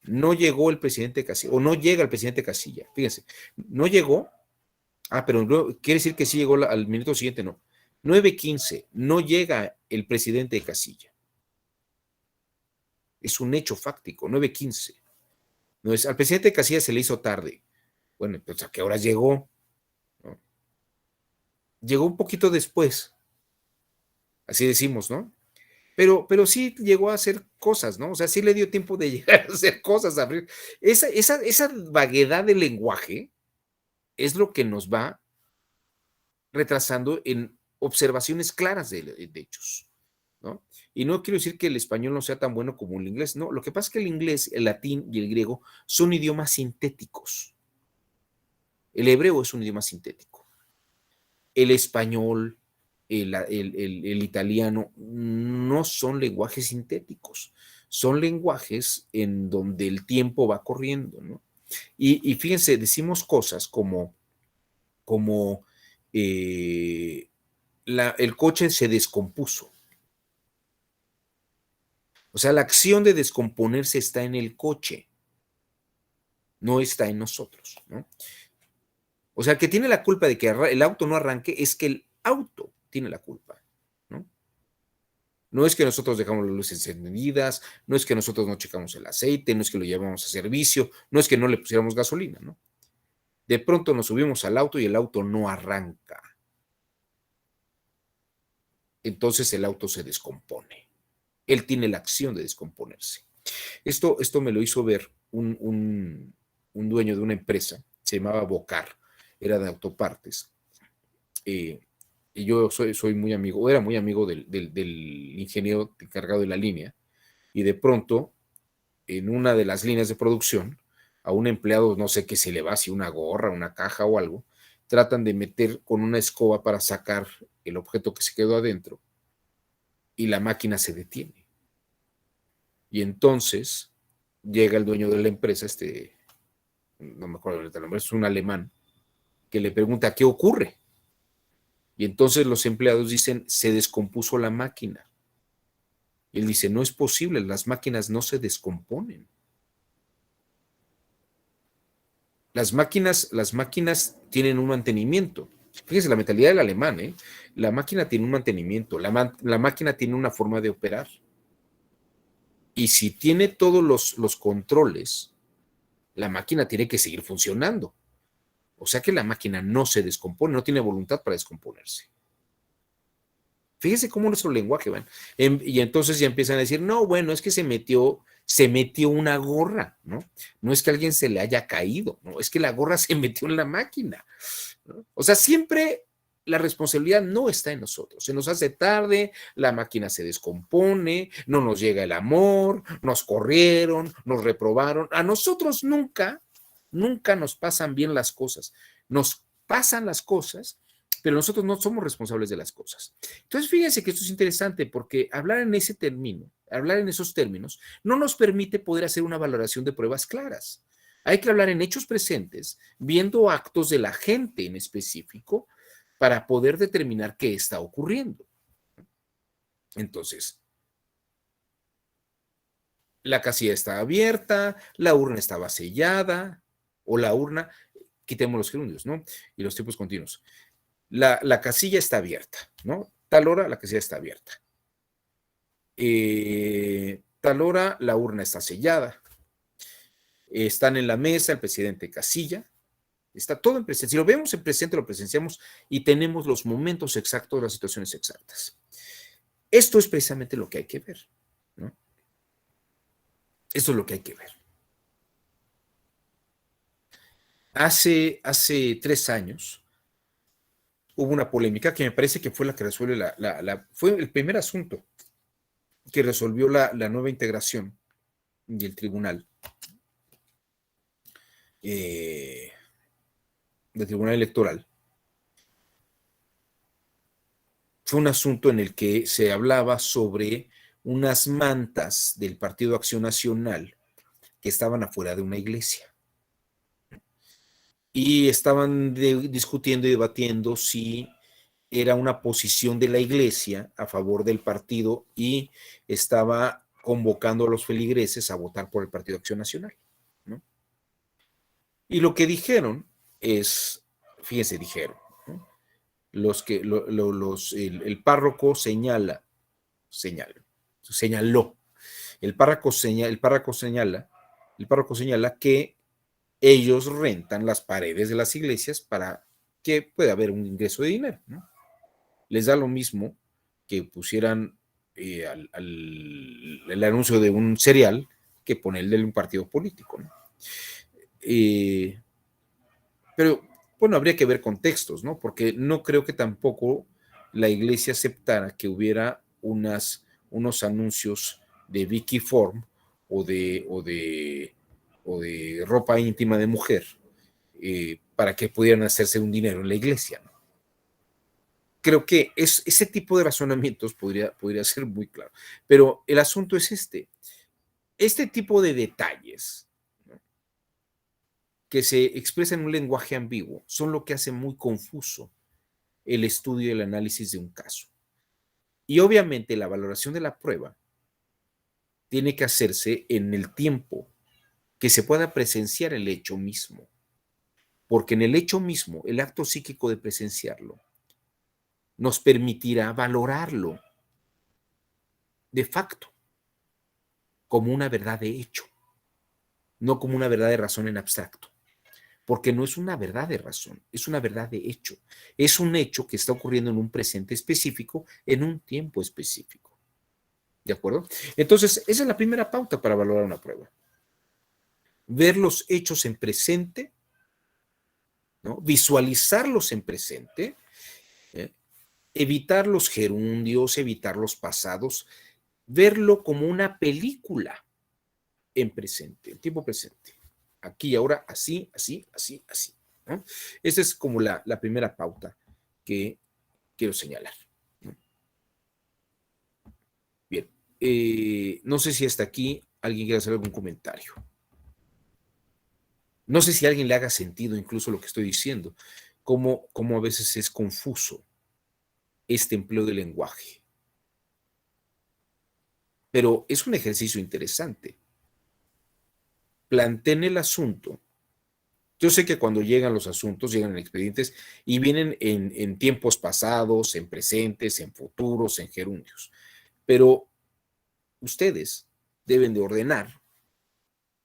No llegó el presidente de Casilla, o no llega el presidente de Casilla. Fíjense, no llegó. Pero no, quiere decir que sí llegó al minuto siguiente, no. 9:15, no llega el presidente de Casilla. Es un hecho fáctico, 9:15. No es, al presidente de Casilla se le hizo tarde. Bueno, pues ¿a qué horas llegó? ¿No? Llegó un poquito después. Así decimos, ¿no? Pero sí llegó a hacer cosas, ¿no? O sea, sí le dio tiempo de llegar a hacer cosas, a abrir. Esa vaguedad del lenguaje es lo que nos va retrasando en observaciones claras de hechos, ¿no? Y no quiero decir que el español no sea tan bueno como el inglés, no. Lo que pasa es que el inglés, el latín y el griego son idiomas sintéticos. El hebreo es un idioma sintético. El español, el italiano no son lenguajes sintéticos, son lenguajes en donde el tiempo va corriendo, ¿no? Y fíjense, decimos cosas como el coche se descompuso. O sea, la acción de descomponerse está en el coche, no está en nosotros, ¿no? O sea, el que tiene la culpa de que el auto no arranque es que el auto tiene la culpa, ¿no? No es que nosotros dejamos las luces encendidas, no es que nosotros no checamos el aceite, no es que lo llevamos a servicio, no es que no le pusiéramos gasolina, ¿no? De pronto nos subimos al auto y el auto no arranca. Entonces el auto se descompone. Él tiene la acción de descomponerse. Esto me lo hizo ver un dueño de una empresa, se llamaba Bocar, era de autopartes. Y yo soy muy amigo, era muy amigo del ingeniero encargado de la línea, y de pronto, en una de las líneas de producción, a un empleado, no sé qué se le va, si una gorra, una caja o algo, tratan de meter con una escoba para sacar el objeto que se quedó adentro, y la máquina se detiene. Y entonces llega el dueño de la empresa, no me acuerdo ahorita el nombre, es un alemán, que le pregunta, ¿qué ocurre? Y entonces los empleados dicen, se descompuso la máquina. Y él dice, no es posible, las máquinas no se descomponen. Las máquinas tienen un mantenimiento. Fíjense la mentalidad del alemán, ¿eh? La máquina tiene un mantenimiento, la máquina tiene una forma de operar. Y si tiene todos los controles, la máquina tiene que seguir funcionando. O sea que la máquina no se descompone, no tiene voluntad para descomponerse. Fíjese cómo nuestro lenguaje va. Y entonces ya empiezan a decir, no, bueno, es que se metió una gorra, ¿no? No es que a alguien se le haya caído, no, es que la gorra se metió en la máquina, ¿no? O sea, siempre la responsabilidad no está en nosotros. Se nos hace tarde, la máquina se descompone, no nos llega el amor, nos corrieron, nos reprobaron. A nosotros nunca Nunca nos pasan bien las cosas. Nos pasan las cosas, pero nosotros no somos responsables de las cosas. Entonces, fíjense que esto es interesante porque hablar en ese término, hablar en esos términos, no nos permite poder hacer una valoración de pruebas claras. Hay que hablar en hechos presentes, viendo actos de la gente en específico para poder determinar qué está ocurriendo. Entonces, la casilla estaba abierta, la urna estaba sellada, o la urna, quitemos los gerundios, ¿no? Y los tiempos continuos. La casilla está abierta, ¿no? Tal hora la casilla está abierta. Tal hora la urna está sellada. Están en la mesa el presidente Casilla. Está todo en presente. Si lo vemos en presente, lo presenciamos y tenemos los momentos exactos, las situaciones exactas. Esto es precisamente lo que hay que ver, ¿no? Esto es lo que hay que ver. Hace 3 años hubo una polémica que me parece que fue la que resuelve fue el primer asunto que resolvió la nueva integración y el tribunal, del Tribunal Electoral. Fue un asunto en el que se hablaba sobre unas mantas del Partido Acción Nacional que estaban afuera de una iglesia. Y estaban discutiendo y debatiendo si era una posición de la iglesia a favor del partido y estaba convocando a los feligreses a votar por el Partido Acción Nacional, ¿no? Y lo que dijeron es, fíjense, dijeron, ¿no? El párroco señaló, el párroco señala que ellos rentan las paredes de las iglesias para que pueda haber un ingreso de dinero, ¿no? Les da lo mismo que pusieran el anuncio de un cereal que ponerle un partido político, ¿no? Pero, bueno, habría que ver contextos, ¿no? Porque no creo que tampoco la iglesia aceptara que hubiera unos anuncios de Vicky Form o de ropa íntima de mujer para que pudieran hacerse un dinero en la iglesia, ¿no? Creo que ese tipo de razonamientos podría ser muy claro. Pero el asunto es este tipo de detalles, ¿no?, que se expresan en un lenguaje ambiguo son lo que hace muy confuso el estudio y el análisis de un caso. Y obviamente la valoración de la prueba tiene que hacerse en el tiempo que se pueda presenciar el hecho mismo, porque en el hecho mismo, el acto psíquico de presenciarlo nos permitirá valorarlo de facto, como una verdad de hecho, no como una verdad de razón en abstracto, porque no es una verdad de razón, es una verdad de hecho. Es un hecho que está ocurriendo en un presente específico, en un tiempo específico. ¿De acuerdo? Entonces, esa es la primera pauta para valorar una prueba. Ver los hechos en presente, ¿no? Visualizarlos en presente, ¿eh? Evitar los gerundios, evitar los pasados, verlo como una película en presente, en tiempo presente. Aquí y ahora, así, así, así, así, ¿no? Esa es como la primera pauta que quiero señalar, ¿no? Bien, no sé si hasta aquí alguien quiere hacer algún comentario. No sé si a alguien le haga sentido incluso lo que estoy diciendo, cómo a veces es confuso este empleo del lenguaje. Pero es un ejercicio interesante. Planteen el asunto. Yo sé que cuando llegan los asuntos, llegan en expedientes y vienen en tiempos pasados, en presentes, en futuros, en gerundios. Pero ustedes deben de ordenar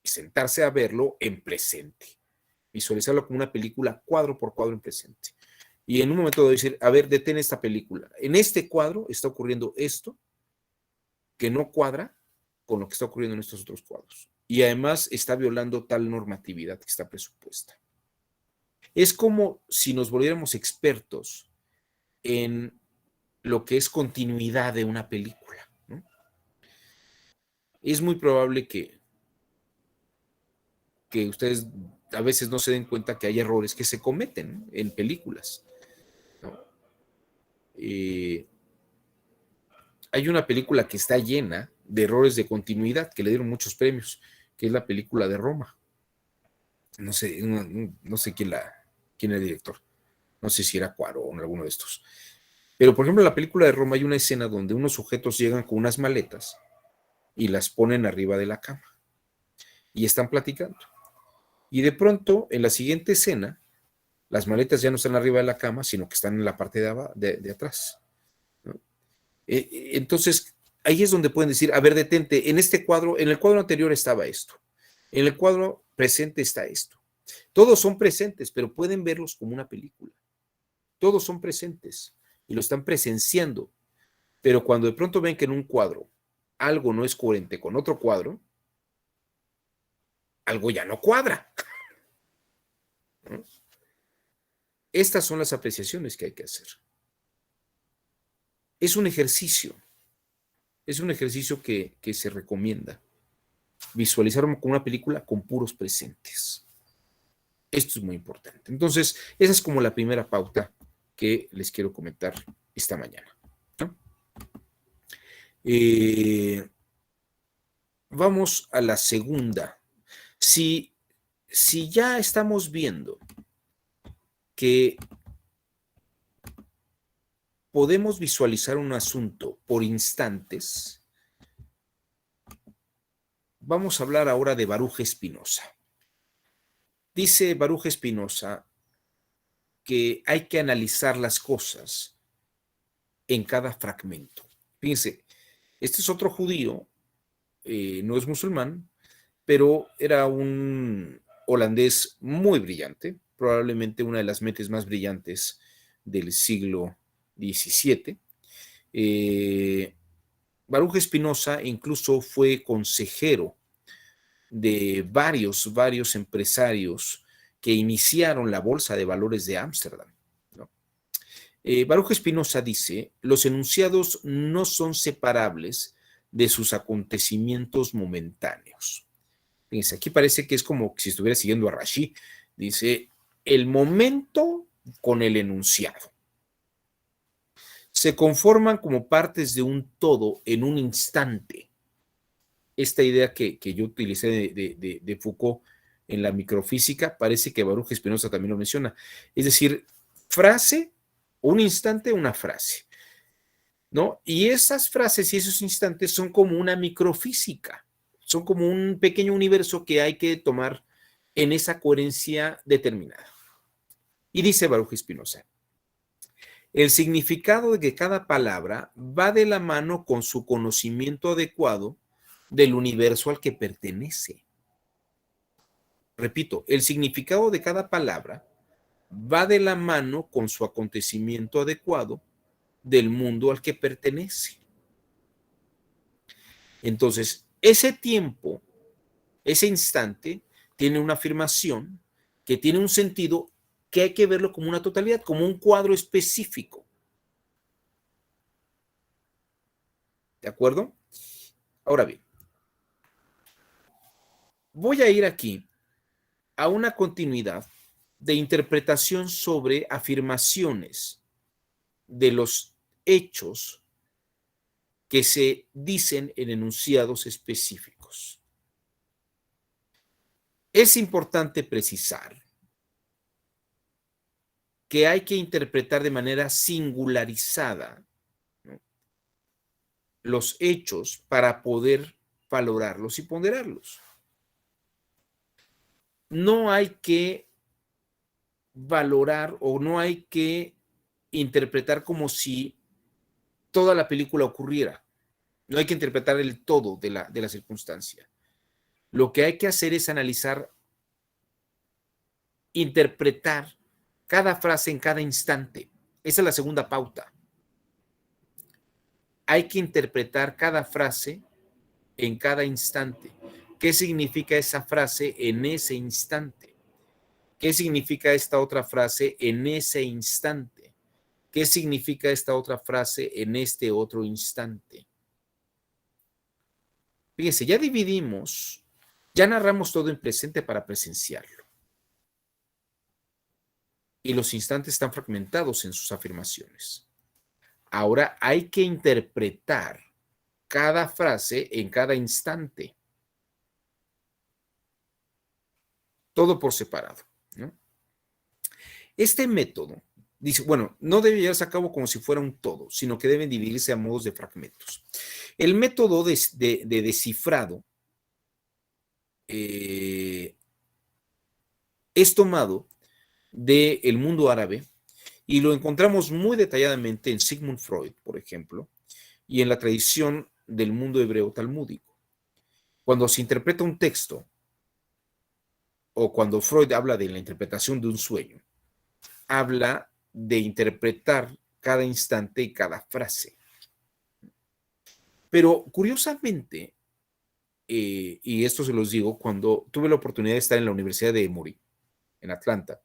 y sentarse a verlo en presente. Visualizarlo como una película cuadro por cuadro en presente. Y en un momento de decir, a ver, detén esta película. En este cuadro está ocurriendo esto que no cuadra con lo que está ocurriendo en estos otros cuadros. Y además está violando tal normatividad que está presupuesta. Es como si nos volviéramos expertos en lo que es continuidad de una película, ¿no? Es muy probable que ustedes a veces no se den cuenta que hay errores que se cometen, ¿no?, en películas, ¿no? Hay una película que está llena de errores de continuidad, que le dieron muchos premios, que es la película de Roma. No sé, no sé quién era el director. No sé si era Cuarón o alguno de estos. Pero, por ejemplo, en la película de Roma hay una escena donde unos sujetos llegan con unas maletas y las ponen arriba de la cama y están platicando. Y de pronto, en la siguiente escena, las maletas ya no están arriba de la cama, sino que están en la parte de atrás, ¿no? Entonces, ahí es donde pueden decir, a ver, detente, en este cuadro, en el cuadro anterior estaba esto, en el cuadro presente está esto. Todos son presentes, pero pueden verlos como una película. Todos son presentes y lo están presenciando, pero cuando de pronto ven que en un cuadro algo no es coherente con otro cuadro, algo ya no cuadra, ¿no? Estas son las apreciaciones que hay que hacer. Es un ejercicio que se recomienda. Visualizar como una película con puros presentes. Esto es muy importante. Entonces, esa es como la primera pauta que les quiero comentar esta mañana, ¿no? Vamos a la segunda. Si ya estamos viendo que podemos visualizar un asunto por instantes, vamos a hablar ahora de Baruch Spinoza. Dice Baruch Spinoza que hay que analizar las cosas en cada fragmento. Fíjense, este es otro judío, no es musulmán, pero era un holandés muy brillante, probablemente una de las mentes más brillantes del siglo XVII. Baruch Spinoza incluso fue consejero de varios empresarios que iniciaron la Bolsa de Valores de Ámsterdam, ¿no? Baruch Spinoza dice, los enunciados no son separables de sus acontecimientos momentáneos. Fíjense, aquí parece que es como si estuviera siguiendo a Rashi. Dice, el momento con el enunciado se conforman como partes de un todo en un instante. Esta idea que yo utilicé de Foucault en la microfísica, parece que Baruch Spinoza también lo menciona. Es decir, frase, un instante, una frase, ¿no? Y esas frases y esos instantes son como una microfísica, son como un pequeño universo que hay que tomar en esa coherencia determinada. Y dice Baruch Spinoza, el significado de cada palabra va de la mano con su conocimiento adecuado del universo al que pertenece. Repito, el significado de cada palabra va de la mano con su acontecimiento adecuado del mundo al que pertenece. Entonces, ese tiempo, ese instante, tiene una afirmación que tiene un sentido que hay que verlo como una totalidad, como un cuadro específico. ¿De acuerdo? Ahora bien, voy a ir aquí a una continuidad de interpretación sobre afirmaciones de los hechos que se dicen en enunciados específicos. Es importante precisar que hay que interpretar de manera singularizada, ¿no?, los hechos para poder valorarlos y ponderarlos. No hay que valorar o no hay que interpretar como si toda la película ocurriera. No hay que interpretar el todo de la circunstancia. Lo que hay que hacer es analizar, interpretar cada frase en cada instante. Esa es la segunda pauta. Hay que interpretar cada frase en cada instante. ¿Qué significa esa frase en ese instante? ¿Qué significa esta otra frase en ese instante? ¿Qué significa esta otra frase en este otro instante? Fíjense, ya dividimos, ya narramos todo en presente para presenciarlo. y los instantes están fragmentados en sus afirmaciones. Ahora hay que interpretar cada frase en cada instante, todo por separado, ¿no? Este método dice, bueno, no debe llevarse a cabo como si fuera un todo, sino que deben dividirse a modos de fragmentos. El método de descifrado es tomado del mundo árabe y lo encontramos muy detalladamente en Sigmund Freud, por ejemplo, y en la tradición del mundo hebreo talmúdico. Cuando se interpreta un texto, o cuando Freud habla de la interpretación de un sueño, habla de interpretar cada instante y cada frase. Pero curiosamente, y esto se los digo, cuando tuve la oportunidad de estar en la Universidad de Emory, en Atlanta,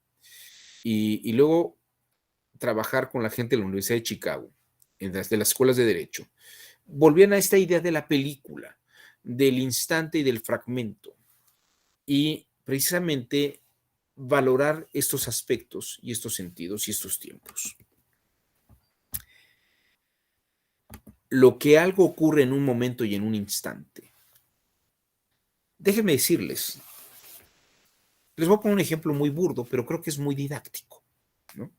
y luego trabajar con la gente de la Universidad de Chicago, de las escuelas de Derecho, volvían a esta idea de la película, del instante y del fragmento, y precisamente valorar estos aspectos y estos sentidos y estos tiempos. Lo que algo ocurre en un momento y en un instante. Déjenme decirles, les voy a poner un ejemplo muy burdo, pero creo que es muy didáctico, ¿no?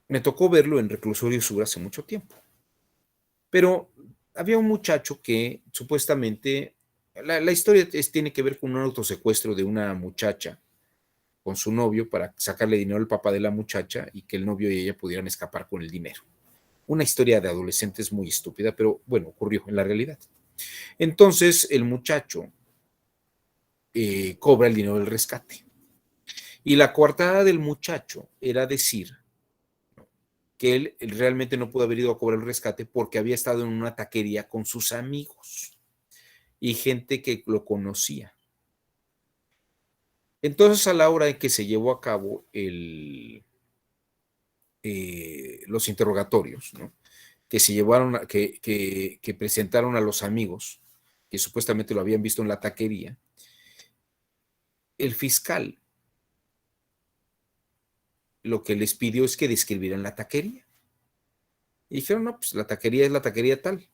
Me tocó verlo en Reclusorio Sur hace mucho tiempo, pero había un muchacho que supuestamente, la historia tiene que ver con un autosecuestro de una muchacha con su novio para sacarle dinero al papá de la muchacha y que el novio y ella pudieran escapar con el dinero. Una historia de adolescentes muy estúpida, pero bueno, ocurrió en la realidad. Entonces el muchacho cobra el dinero del rescate. Y la coartada del muchacho era decir que él realmente no pudo haber ido a cobrar el rescate porque había estado en una taquería con sus amigos y gente que lo conocía. Entonces, a la hora en que se llevó a cabo los interrogatorios, ¿no? Que se llevaron, que presentaron a los amigos, que supuestamente lo habían visto en la taquería, el fiscal lo que les pidió es que describieran la taquería. Y dijeron, no, pues la taquería es la taquería tal. Y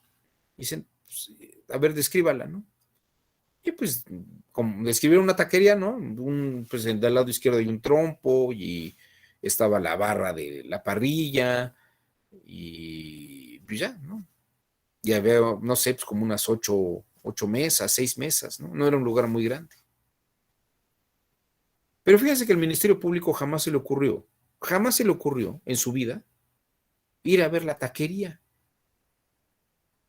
dicen, pues, a ver, descríbala, ¿no? Y pues, como describieron una taquería, ¿no? Pues del lado izquierdo hay un trompo y estaba la barra de la parrilla y pues ya, ¿no? Y había, no sé, pues como unas 8 mesas, 6 mesas, ¿no? No era un lugar muy grande. Pero fíjense que el Ministerio Público jamás se le ocurrió en su vida ir a ver la taquería.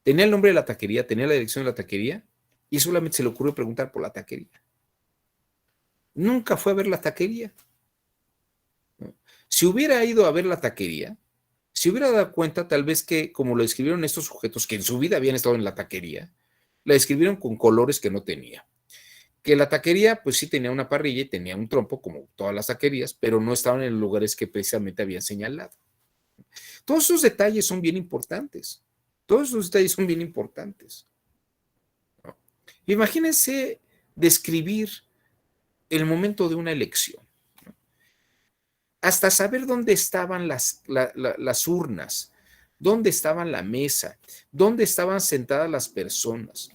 Tenía el nombre de la taquería, tenía la dirección de la taquería y solamente se le ocurrió preguntar por la taquería. Nunca fue a ver la taquería. Si hubiera ido a ver la taquería, se hubiera dado cuenta tal vez que, como lo describieron estos sujetos que en su vida habían estado en la taquería, la describieron con colores que no tenía. Que la taquería, pues sí tenía una parrilla y tenía un trompo, como todas las taquerías, pero no estaban en los lugares que precisamente habían señalado. Todos esos detalles son bien importantes. Todos esos detalles son bien importantes. ¿No? Imagínense describir el momento de una elección, ¿no? Hasta saber dónde estaban las urnas, dónde estaba la mesa, dónde estaban sentadas las personas,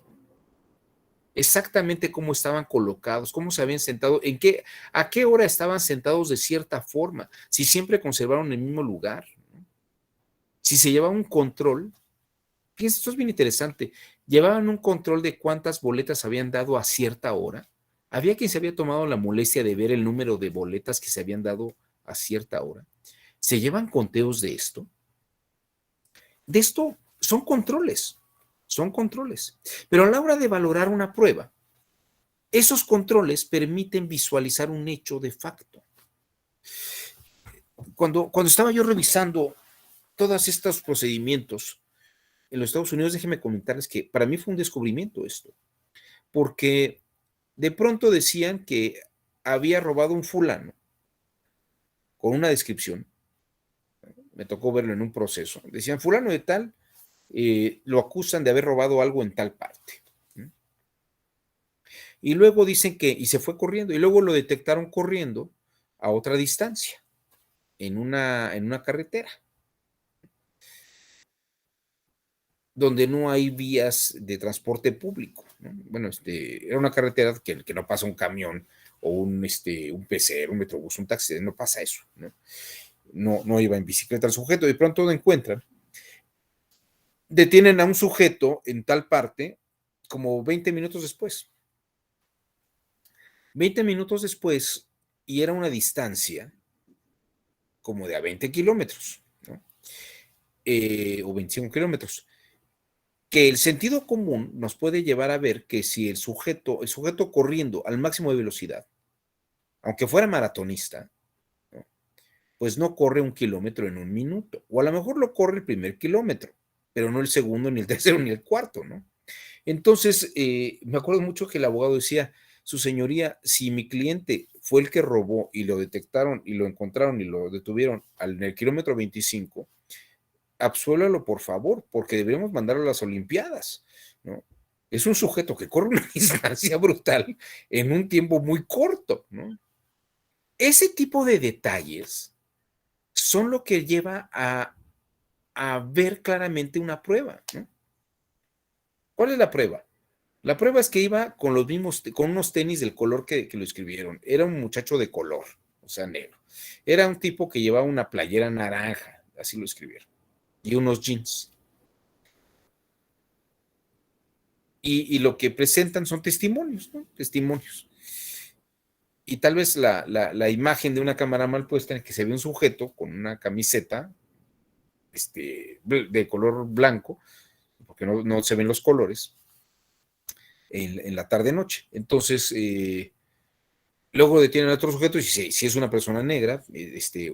exactamente cómo estaban colocados, cómo se habían sentado, a qué hora estaban sentados de cierta forma, si siempre conservaron el mismo lugar, ¿no? Si se llevaba un control. Fíjense, esto es bien interesante. Llevaban un control de cuántas boletas habían dado a cierta hora. Había quien se había tomado la molestia de ver el número de boletas que se habían dado a cierta hora. ¿Se llevan conteos de esto? De esto son controles, son controles. Pero a la hora de valorar una prueba, esos controles permiten visualizar un hecho de facto. Cuando estaba yo revisando todos estos procedimientos en los Estados Unidos, déjenme comentarles que para mí fue un descubrimiento esto, porque de pronto decían que había robado un fulano con una descripción, me tocó verlo en un proceso, decían fulano de tal, lo acusan de haber robado algo en tal parte. Y luego dicen y se fue corriendo, y luego lo detectaron corriendo a otra distancia, en una carretera, donde no hay vías de transporte público, ¿no? Bueno, era una carretera que no pasa un camión o un pecero, un metrobús, un taxi, no pasa eso, ¿no? No iba en bicicleta el sujeto, de pronto lo encuentran, detienen a un sujeto en tal parte como 20 minutos después. 20 minutos después, y era una distancia como de a 20 kilómetros, ¿no? O 25 kilómetros, que el sentido común nos puede llevar a ver que si el sujeto corriendo al máximo de velocidad, aunque fuera maratonista, ¿no? Pues no corre 1 kilómetro en 1 minuto, o a lo mejor lo corre el primer kilómetro, pero no el segundo, ni el tercero, ni el cuarto, ¿no? Entonces, me acuerdo mucho que el abogado decía, su señoría, si mi cliente fue el que robó y lo detectaron y lo encontraron y lo detuvieron en el kilómetro 25, absuélalo por favor, porque deberíamos mandarlo a las Olimpiadas, ¿no? Es un sujeto que corre una distancia brutal en un tiempo muy corto, ¿no? Ese tipo de detalles son lo que lleva a ver claramente una prueba, ¿no? ¿Cuál es la prueba? La prueba es que iba con los mismos, con unos tenis del color que lo escribieron. Era un muchacho de color, o sea, negro. Era un tipo que llevaba una playera naranja, así lo escribieron, y unos jeans. Y lo que presentan son testimonios, ¿no? Testimonios. Y tal vez la imagen de una cámara mal puesta en que se ve un sujeto con una camiseta de color blanco, porque no se ven los colores, en la tarde-noche. Entonces, luego detienen a otro sujeto y si es una persona negra,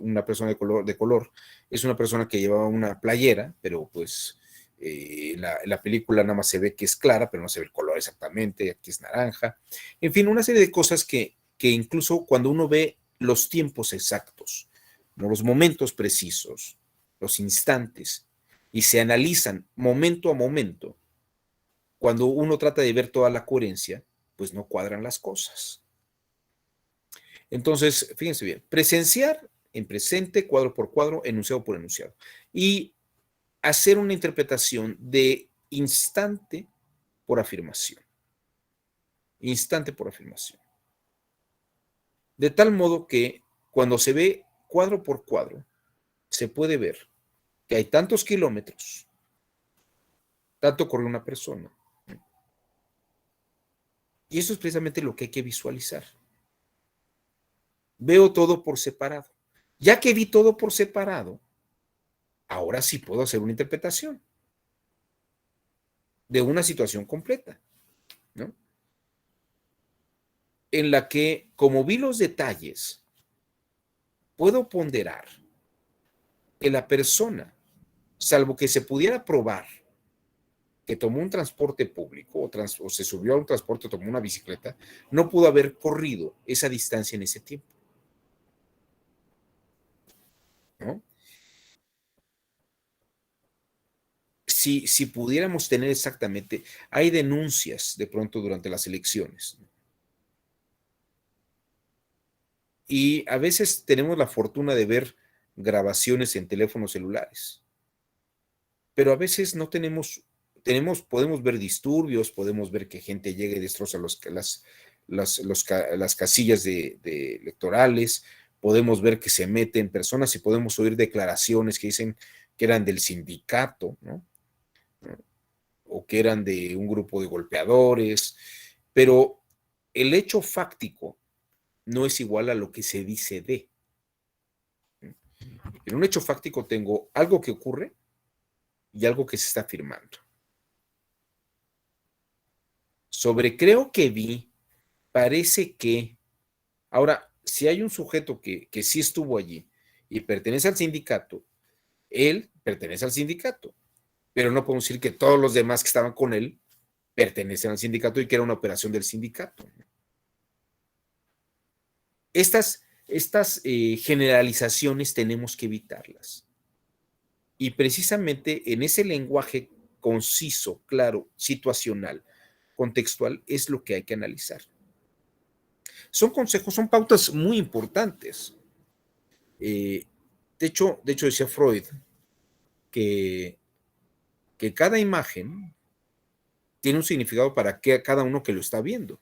una persona de color, es una persona que llevaba una playera, pero pues la película nada más se ve que es clara, pero no se ve el color exactamente, aquí es naranja. En fin, una serie de cosas que incluso cuando uno ve los tiempos exactos, ¿no? Los momentos precisos, los instantes, y se analizan momento a momento, cuando uno trata de ver toda la coherencia, pues no cuadran las cosas. Entonces, fíjense bien, presenciar en presente, cuadro por cuadro, enunciado por enunciado. Y hacer una interpretación de instante por afirmación. Instante por afirmación. De tal modo que cuando se ve cuadro por cuadro, se puede ver que hay tantos kilómetros, tanto corre una persona. Y eso es precisamente lo que hay que visualizar. Veo todo por separado. Ya que vi todo por separado, ahora sí puedo hacer una interpretación de una situación completa, ¿no? En la que, como vi los detalles, puedo ponderar que la persona, salvo que se pudiera probar que tomó un transporte público o se subió a un transporte o tomó una bicicleta, no pudo haber corrido esa distancia en ese tiempo, ¿no? Si pudiéramos tener exactamente, hay denuncias de pronto durante las elecciones, ¿no? Y a veces tenemos la fortuna de ver grabaciones en teléfonos celulares, pero a veces no podemos ver disturbios, podemos ver que gente llega y destroza las casillas de electorales, podemos ver que se meten personas y podemos oír declaraciones que dicen que eran del sindicato, ¿no? O que eran de un grupo de golpeadores, pero el hecho fáctico no es igual a lo que se dice de. En un hecho fáctico tengo algo que ocurre y algo que se está afirmando. Sobre creo que vi, parece que. Ahora, si hay un sujeto que sí estuvo allí y pertenece al sindicato, él pertenece al sindicato, pero no podemos decir que todos los demás que estaban con él pertenecen al sindicato y que era una operación del sindicato. Estas generalizaciones tenemos que evitarlas. Y precisamente en ese lenguaje conciso, claro, situacional, contextual, es lo que hay que analizar. Son consejos, son pautas muy importantes. De hecho, decía Freud que cada imagen tiene un significado para cada uno que lo está viendo.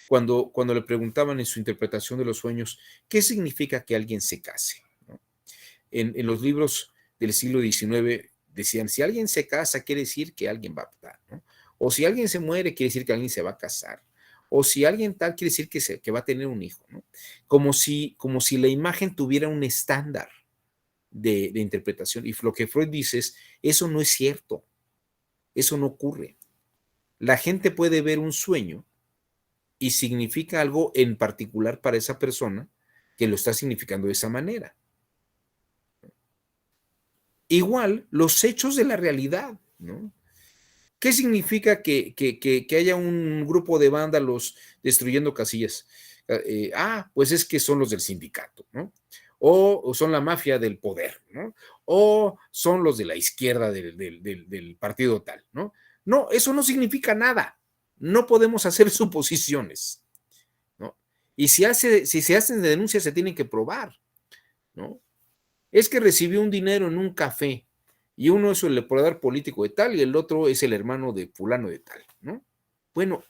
Cuando le preguntaban en su interpretación de los sueños, ¿qué significa que alguien se case? ¿No? En los libros del siglo XIX decían, si alguien se casa, quiere decir que alguien va a matar, ¿no? O si alguien se muere, quiere decir que alguien se va a casar. O si alguien tal, quiere decir que va a tener un hijo, ¿no? Como si la imagen tuviera un estándar de interpretación. Y lo que Freud dice es, eso no es cierto, eso no ocurre. La gente puede ver un sueño y significa algo en particular para esa persona que lo está significando de esa manera. Igual, los hechos de la realidad, ¿no? ¿Qué significa que haya un grupo de vándalos destruyendo casillas? Pues es que son los del sindicato, ¿no? O son la mafia del poder, ¿no? O son los de la izquierda del partido tal, ¿no? No, eso no significa nada. No podemos hacer suposiciones, ¿no? Y si se hacen denuncias, se tienen que probar, ¿no? Es que recibió un dinero en un café y uno es el poder político de tal y el otro es el hermano de fulano de tal, ¿no? Bueno,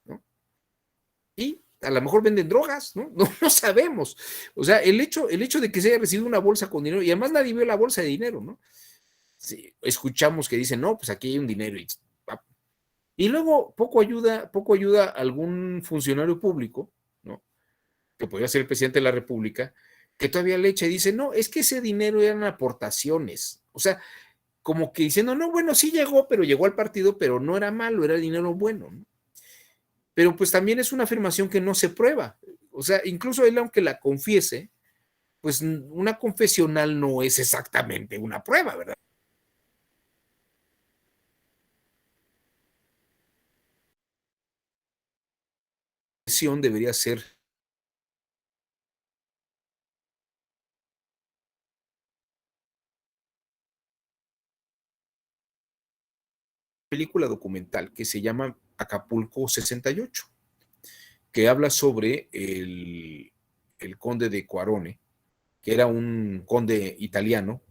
¿no? Y a lo mejor venden drogas, ¿no? No sabemos. O sea, el hecho de que se haya recibido una bolsa con dinero, y además nadie vio la bolsa de dinero, ¿no? Sí, escuchamos que dicen, no, pues aquí hay un dinero. Y luego poco ayuda algún funcionario público, ¿no? Que podría ser el presidente de la República, que todavía le echa y dice, no, es que ese dinero eran aportaciones. O sea, como que diciendo, no, bueno, sí llegó, pero llegó al partido, pero no era malo, era dinero bueno, ¿no? Pero pues también es una afirmación que no se prueba. O sea, incluso él, aunque la confiese, pues una confesional no es exactamente una prueba, ¿verdad? La confesión debería ser película documental que se llama Acapulco 68, que habla sobre el conde de Cuarone, que era un conde italiano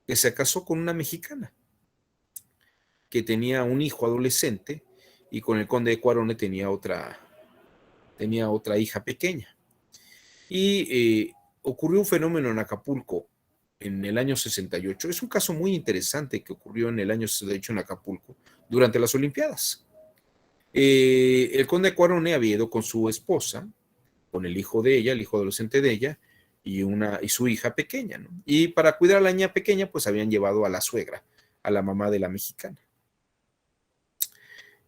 que se casó con una mexicana, que tenía un hijo adolescente y con el conde de Cuarone tenía otra hija pequeña. Y ocurrió un fenómeno en Acapulco en el año 68. Es un caso muy interesante que ocurrió en el año 68 en Acapulco durante las Olimpiadas. El conde de Cuarone había ido con su esposa, con el hijo de ella, el hijo adolescente de ella, y su hija pequeña, ¿no? Y para cuidar a la niña pequeña, pues habían llevado a la suegra, a la mamá de la mexicana.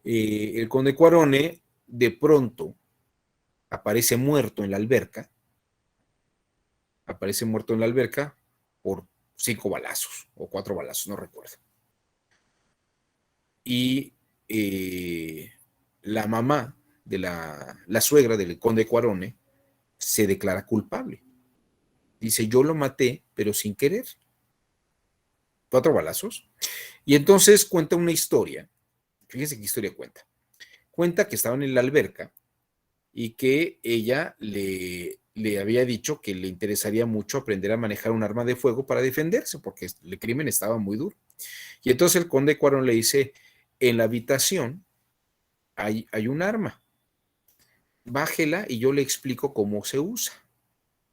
El conde Cuarone de pronto aparece muerto en la alberca, por 5 balazos o 4 balazos, no recuerdo. Y la mamá de la suegra del conde Cuarone se declara culpable. Dice, yo lo maté, pero sin querer. 4 balazos. Y entonces cuenta una historia. Fíjense qué historia cuenta. Cuenta que estaban en la alberca y que ella le había dicho que le interesaría mucho aprender a manejar un arma de fuego para defenderse, porque el crimen estaba muy duro. Y entonces el conde Cuarón le dice, en la habitación hay un arma, bájela y yo le explico cómo se usa.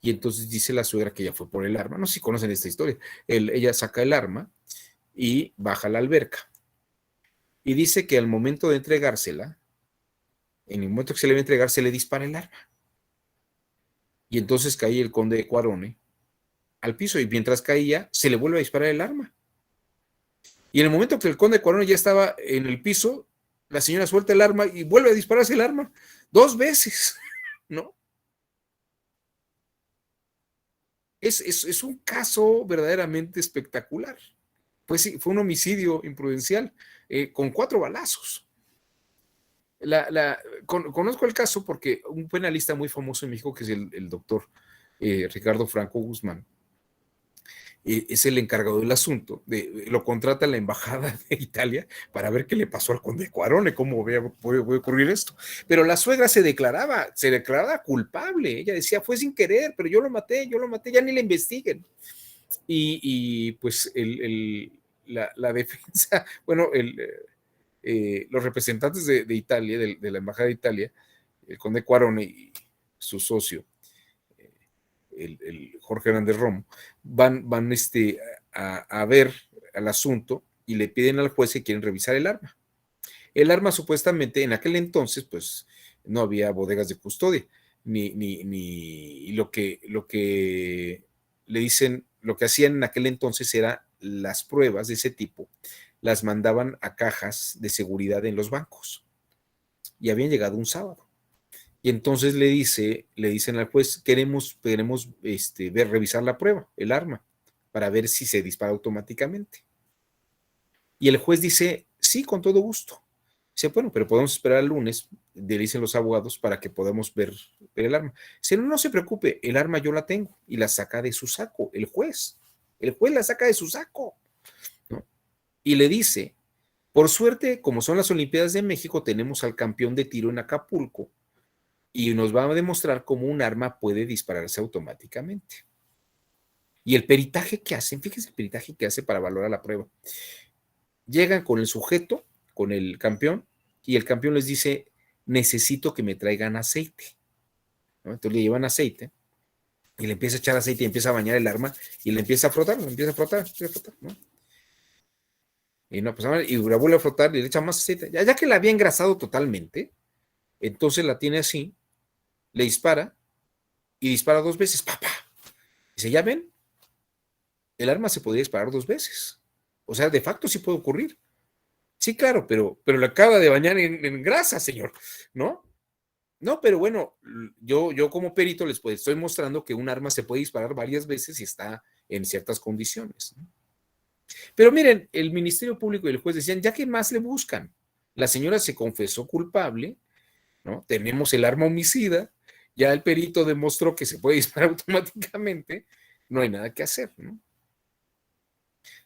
Y entonces dice la suegra que ella fue por el arma, no sé si conocen esta historia, ella saca el arma y baja a la alberca. Y dice que al momento de entregársela, en el momento que se le va a entregar, se le dispara el arma. Y entonces cae el conde de Cuarone al piso y mientras caía, se le vuelve a disparar el arma. Y en el momento que el conde de Cuarone ya estaba en el piso, la señora suelta el arma y vuelve a dispararse el arma 2 veces, ¿no? Es un caso verdaderamente espectacular. Pues sí, fue un homicidio imprudencial con 4 balazos. Conozco el caso porque un penalista muy famoso en México, que es el doctor Ricardo Franco Guzmán, es el encargado del asunto, lo contrata la embajada de Italia para ver qué le pasó al conde Cuarone, cómo puede ocurrir esto. Pero la suegra se declaraba culpable, ella decía, fue sin querer, pero yo lo maté, ya ni le investiguen. Y pues la defensa, bueno, los representantes de Italia, de la embajada de Italia, el conde Cuarone y su socio, el Jorge Hernández Romo, van a ver al asunto y le piden al juez que quieren revisar el arma. El arma supuestamente en aquel entonces, pues no había bodegas de custodia, ni lo que le dicen, lo que hacían en aquel entonces era las pruebas de ese tipo, las mandaban a cajas de seguridad en los bancos y habían llegado un sábado. Y entonces le dicen al juez, queremos revisar la prueba, el arma, para ver si se dispara automáticamente. Y el juez dice, sí, con todo gusto. Dice, bueno, pero podemos esperar al lunes, le dicen los abogados, para que podamos ver el arma. Dice, no se preocupe, el arma yo la tengo. Y la saca de su saco, el juez. El juez la saca de su saco, ¿no? Y le dice, por suerte, como son las Olimpiadas de México, tenemos al campeón de tiro en Acapulco, y nos va a demostrar cómo un arma puede dispararse automáticamente. Y el peritaje que hacen, fíjense el peritaje que hace para valorar la prueba. Llegan con el sujeto, con el campeón, y el campeón les dice, necesito que me traigan aceite, ¿no? Entonces le llevan aceite, y le empieza a echar aceite y empieza a bañar el arma, y le empieza a frotar, ¿no? Y no, pues y la vuelve a frotar y le echa más aceite. Ya que la había engrasado totalmente, entonces la tiene así, le dispara, y dispara 2 veces, ¡papá! Dice, ¿ya ven? El arma se podría disparar 2 veces. O sea, de facto sí puede ocurrir. Sí, claro, pero le acaba de bañar en grasa, señor, ¿no? No, pero bueno, yo como perito les estoy mostrando que un arma se puede disparar varias veces y está en ciertas condiciones, ¿no? Pero miren, el Ministerio Público y el juez decían, ¿ya qué más le buscan? La señora se confesó culpable, ¿no? Tenemos el arma homicida, ya el perito demostró que se puede disparar automáticamente, no hay nada que hacer, ¿no?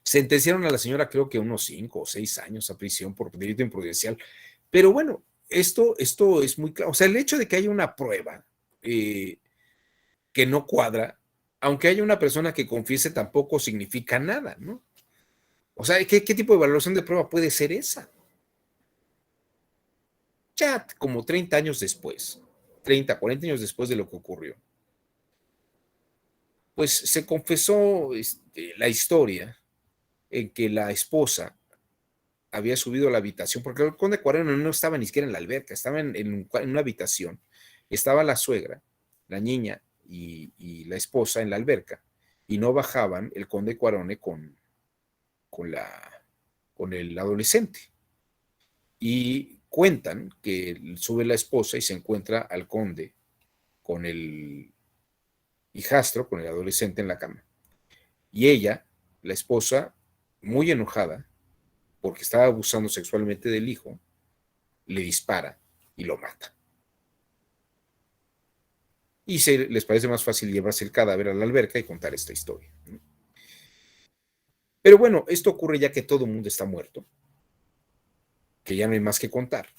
Sentenciaron a la señora creo que unos 5 o 6 años a prisión por delito imprudencial. Pero bueno, esto es muy claro. O sea, el hecho de que haya una prueba que no cuadra, aunque haya una persona que confiese, tampoco significa nada, ¿no? O sea, ¿qué tipo de valoración de prueba puede ser esa? Ya como 30 años después, 30, 40 años después de lo que ocurrió, pues se confesó la historia en que la esposa había subido a la habitación, porque el conde Cuarón no estaba ni siquiera en la alberca, estaba en una habitación, estaba la suegra, la niña y la esposa en la alberca, y no bajaban el conde Cuarone con el adolescente. Y cuentan que sube la esposa y se encuentra al conde con el hijastro, con el adolescente en la cama. Y ella, la esposa, muy enojada, porque estaba abusando sexualmente del hijo, le dispara y lo mata. Y les parece más fácil llevarse el cadáver a la alberca y contar esta historia, ¿no? Pero bueno, esto ocurre ya que todo el mundo está muerto, que ya no hay más que contar.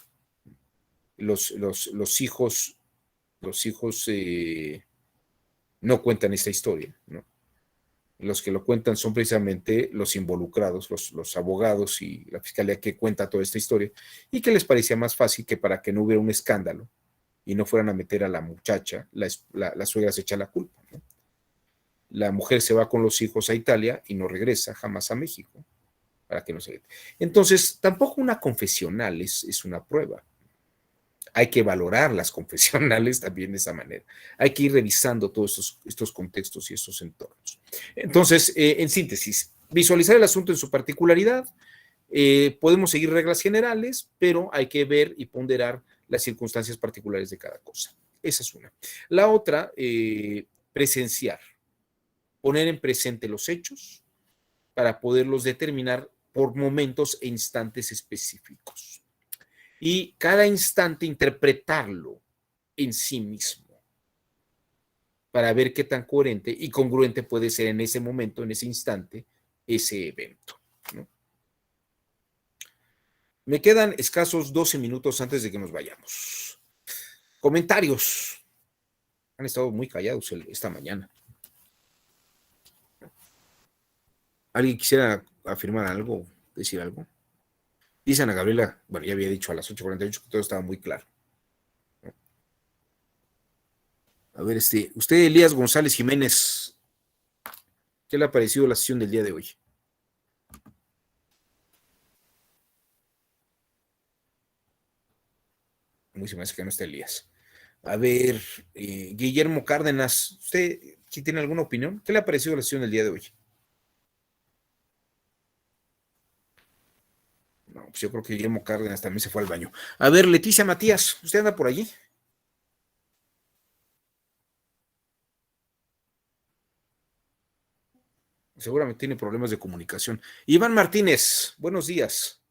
Los hijos no cuentan esta historia, ¿no? Los que lo cuentan son precisamente los involucrados, los abogados y la fiscalía que cuenta toda esta historia, y que les parecía más fácil que para que no hubiera un escándalo y no fueran a meter a la muchacha, la suegra se echa la culpa, ¿no? La mujer se va con los hijos a Italia y no regresa jamás a México, para que no se... Entonces, tampoco una confesional es una prueba. Hay que valorar las confesionales también de esa manera. Hay que ir revisando todos estos contextos y estos entornos. Entonces, en síntesis, visualizar el asunto en su particularidad. Podemos seguir reglas generales, pero hay que ver y ponderar las circunstancias particulares de cada cosa. Esa es una. La otra, presenciar, poner en presente los hechos para poderlos determinar por momentos e instantes específicos. Y cada instante interpretarlo en sí mismo. para ver qué tan coherente y congruente puede ser en ese momento, en ese instante, ese evento, ¿no? Me quedan escasos 12 minutos antes de que nos vayamos. Comentarios. Han estado muy callados esta mañana. ¿Alguien quisiera afirmar algo, decir algo? Dice Ana Gabriela, bueno, ya había dicho a las 8:48 que todo estaba muy claro. A ver, usted, Elías González Jiménez, ¿qué le ha parecido la sesión del día de hoy? Muy se me hace que no está Elías. A ver, Guillermo Cárdenas, ¿usted tiene alguna opinión? ¿Qué le ha parecido la sesión del día de hoy? No, pues yo creo que Guillermo Cárdenas también se fue al baño. A ver, Leticia Matías, ¿usted anda por allí? Seguramente tiene problemas de comunicación. Iván Martínez, buenos días.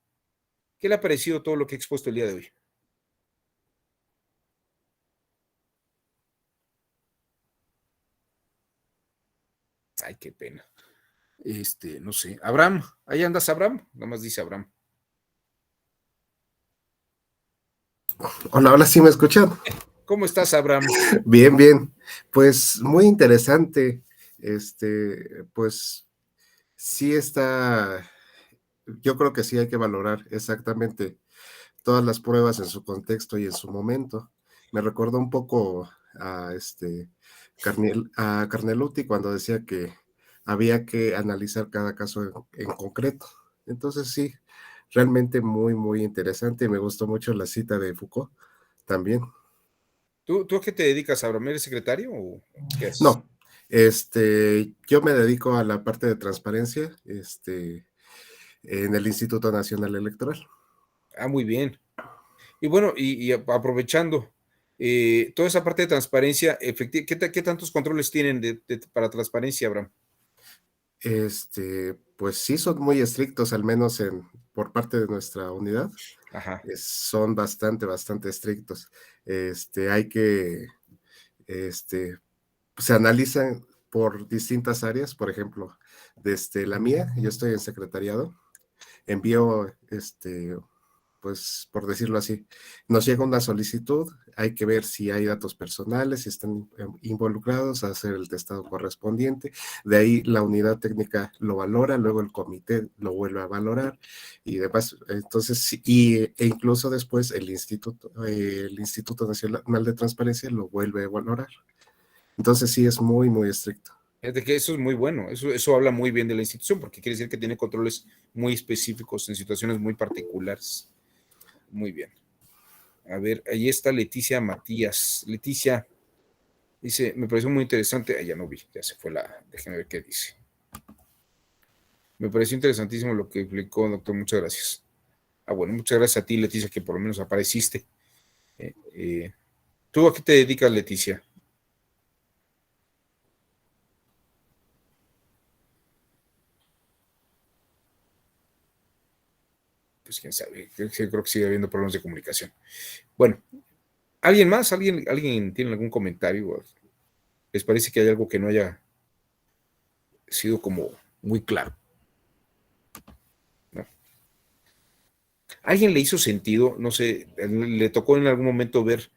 ¿Qué le ha parecido todo lo que he expuesto el día de hoy? Ay, qué pena. No sé. Abraham, ¿ahí andas, Abraham? Nada más dice Abraham. Hola, hola, ¿sí me escuchan? ¿Cómo estás, Abraham? Bien, bien. Pues muy interesante. Pues sí está, yo creo que sí hay que valorar exactamente todas las pruebas en su contexto y en su momento. Me recordó un poco a a Carneluti cuando decía que había que analizar cada caso en concreto. Entonces sí, realmente muy, muy interesante y me gustó mucho la cita de Foucault también. ¿Tú a qué te dedicas, Abraham? ¿Eres secretario o qué haces? No, yo me dedico a la parte de transparencia, en el Instituto Nacional Electoral. Ah, muy bien. Y bueno, y aprovechando toda esa parte de transparencia, ¿qué tantos controles tienen para transparencia, Abraham? Pues sí son muy estrictos, al menos por parte de nuestra unidad. Ajá. Son bastante estrictos. Hay que, se analizan por distintas áreas, por ejemplo, desde la mía, yo estoy en secretariado, envío pues por decirlo así, nos llega una solicitud, hay que ver si hay datos personales, si están involucrados, hacer el testado correspondiente, de ahí la unidad técnica lo valora, luego el comité lo vuelve a valorar y demás, entonces, e incluso después el Instituto Nacional de Transparencia lo vuelve a valorar. Entonces sí es muy, muy estricto. Fíjate que eso es muy bueno, eso habla muy bien de la institución, porque quiere decir que tiene controles muy específicos en situaciones muy particulares. Muy bien. A ver, ahí está Leticia Matías. Leticia dice, me pareció muy interesante. Ya no vi, ya se fue déjenme ver qué dice. Me pareció interesantísimo lo que explicó, doctor. Muchas gracias. Ah, bueno, muchas gracias a ti, Leticia, que por lo menos apareciste. ¿Tú a qué te dedicas, Leticia? Pues quién sabe, creo que sigue habiendo problemas de comunicación. Bueno, ¿alguien más? ¿Alguien tiene algún comentario? ¿Les parece que hay algo que no haya sido como muy claro? ¿No? ¿Alguien le hizo sentido? No sé, ¿le tocó en algún momento ver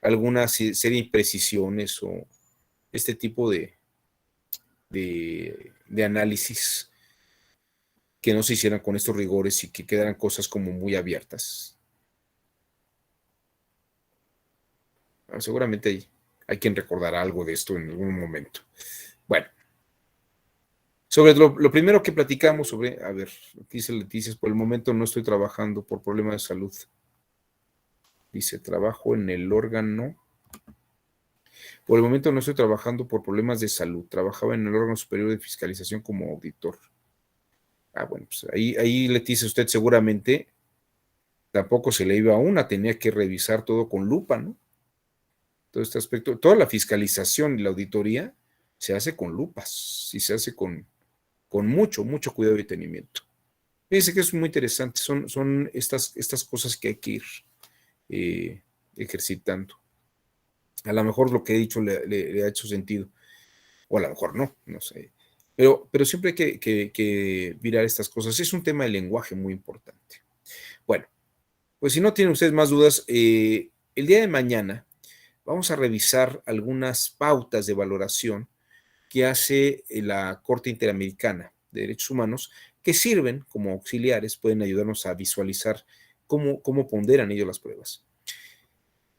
alguna serie de imprecisiones o este tipo de análisis que no se hicieran con estos rigores y que quedaran cosas como muy abiertas? Seguramente hay quien recordará algo de esto en algún momento. Bueno, sobre lo primero que platicamos sobre, a ver, dice Leticia, por el momento no estoy trabajando por problemas de salud. Dice, trabajo en el órgano. Por el momento no estoy trabajando por problemas de salud. Trabajaba en el órgano superior de fiscalización como auditor. Ah, bueno, pues ahí Leticia, usted seguramente tampoco se le iba a una, tenía que revisar todo con lupa, ¿no? Todo este aspecto, toda la fiscalización y la auditoría se hace con lupas y se hace con mucho cuidado y detenimiento. Fíjense que es muy interesante, son estas cosas que hay que ir ejercitando. A lo mejor lo que he dicho le ha hecho sentido. o a lo mejor no sé. Pero siempre hay que mirar estas cosas. Es un tema de lenguaje muy importante. Bueno, pues si no tienen ustedes más dudas, el día de mañana vamos a revisar algunas pautas de valoración que hace la Corte Interamericana de Derechos Humanos, que sirven como auxiliares, pueden ayudarnos a visualizar cómo ponderan ellos las pruebas.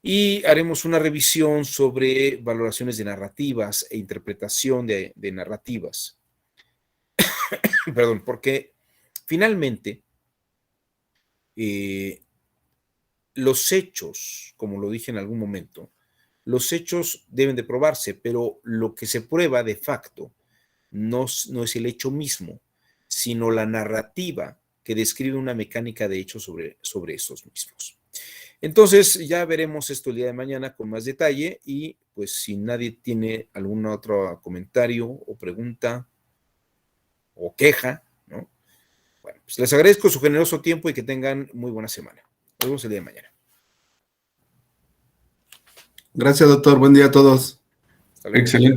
Y haremos una revisión sobre valoraciones de narrativas e interpretación de narrativas. Perdón, porque finalmente los hechos, como lo dije en algún momento, los hechos deben de probarse, pero lo que se prueba de facto no es el hecho mismo, sino la narrativa que describe una mecánica de hechos sobre esos mismos. Entonces ya veremos esto el día de mañana con más detalle y pues si nadie tiene algún otro comentario o pregunta o queja, ¿no? Bueno, pues les agradezco su generoso tiempo y que tengan muy buena semana. Nos vemos el día de mañana. Gracias, doctor. Buen día a todos. Hasta luego. Excelente.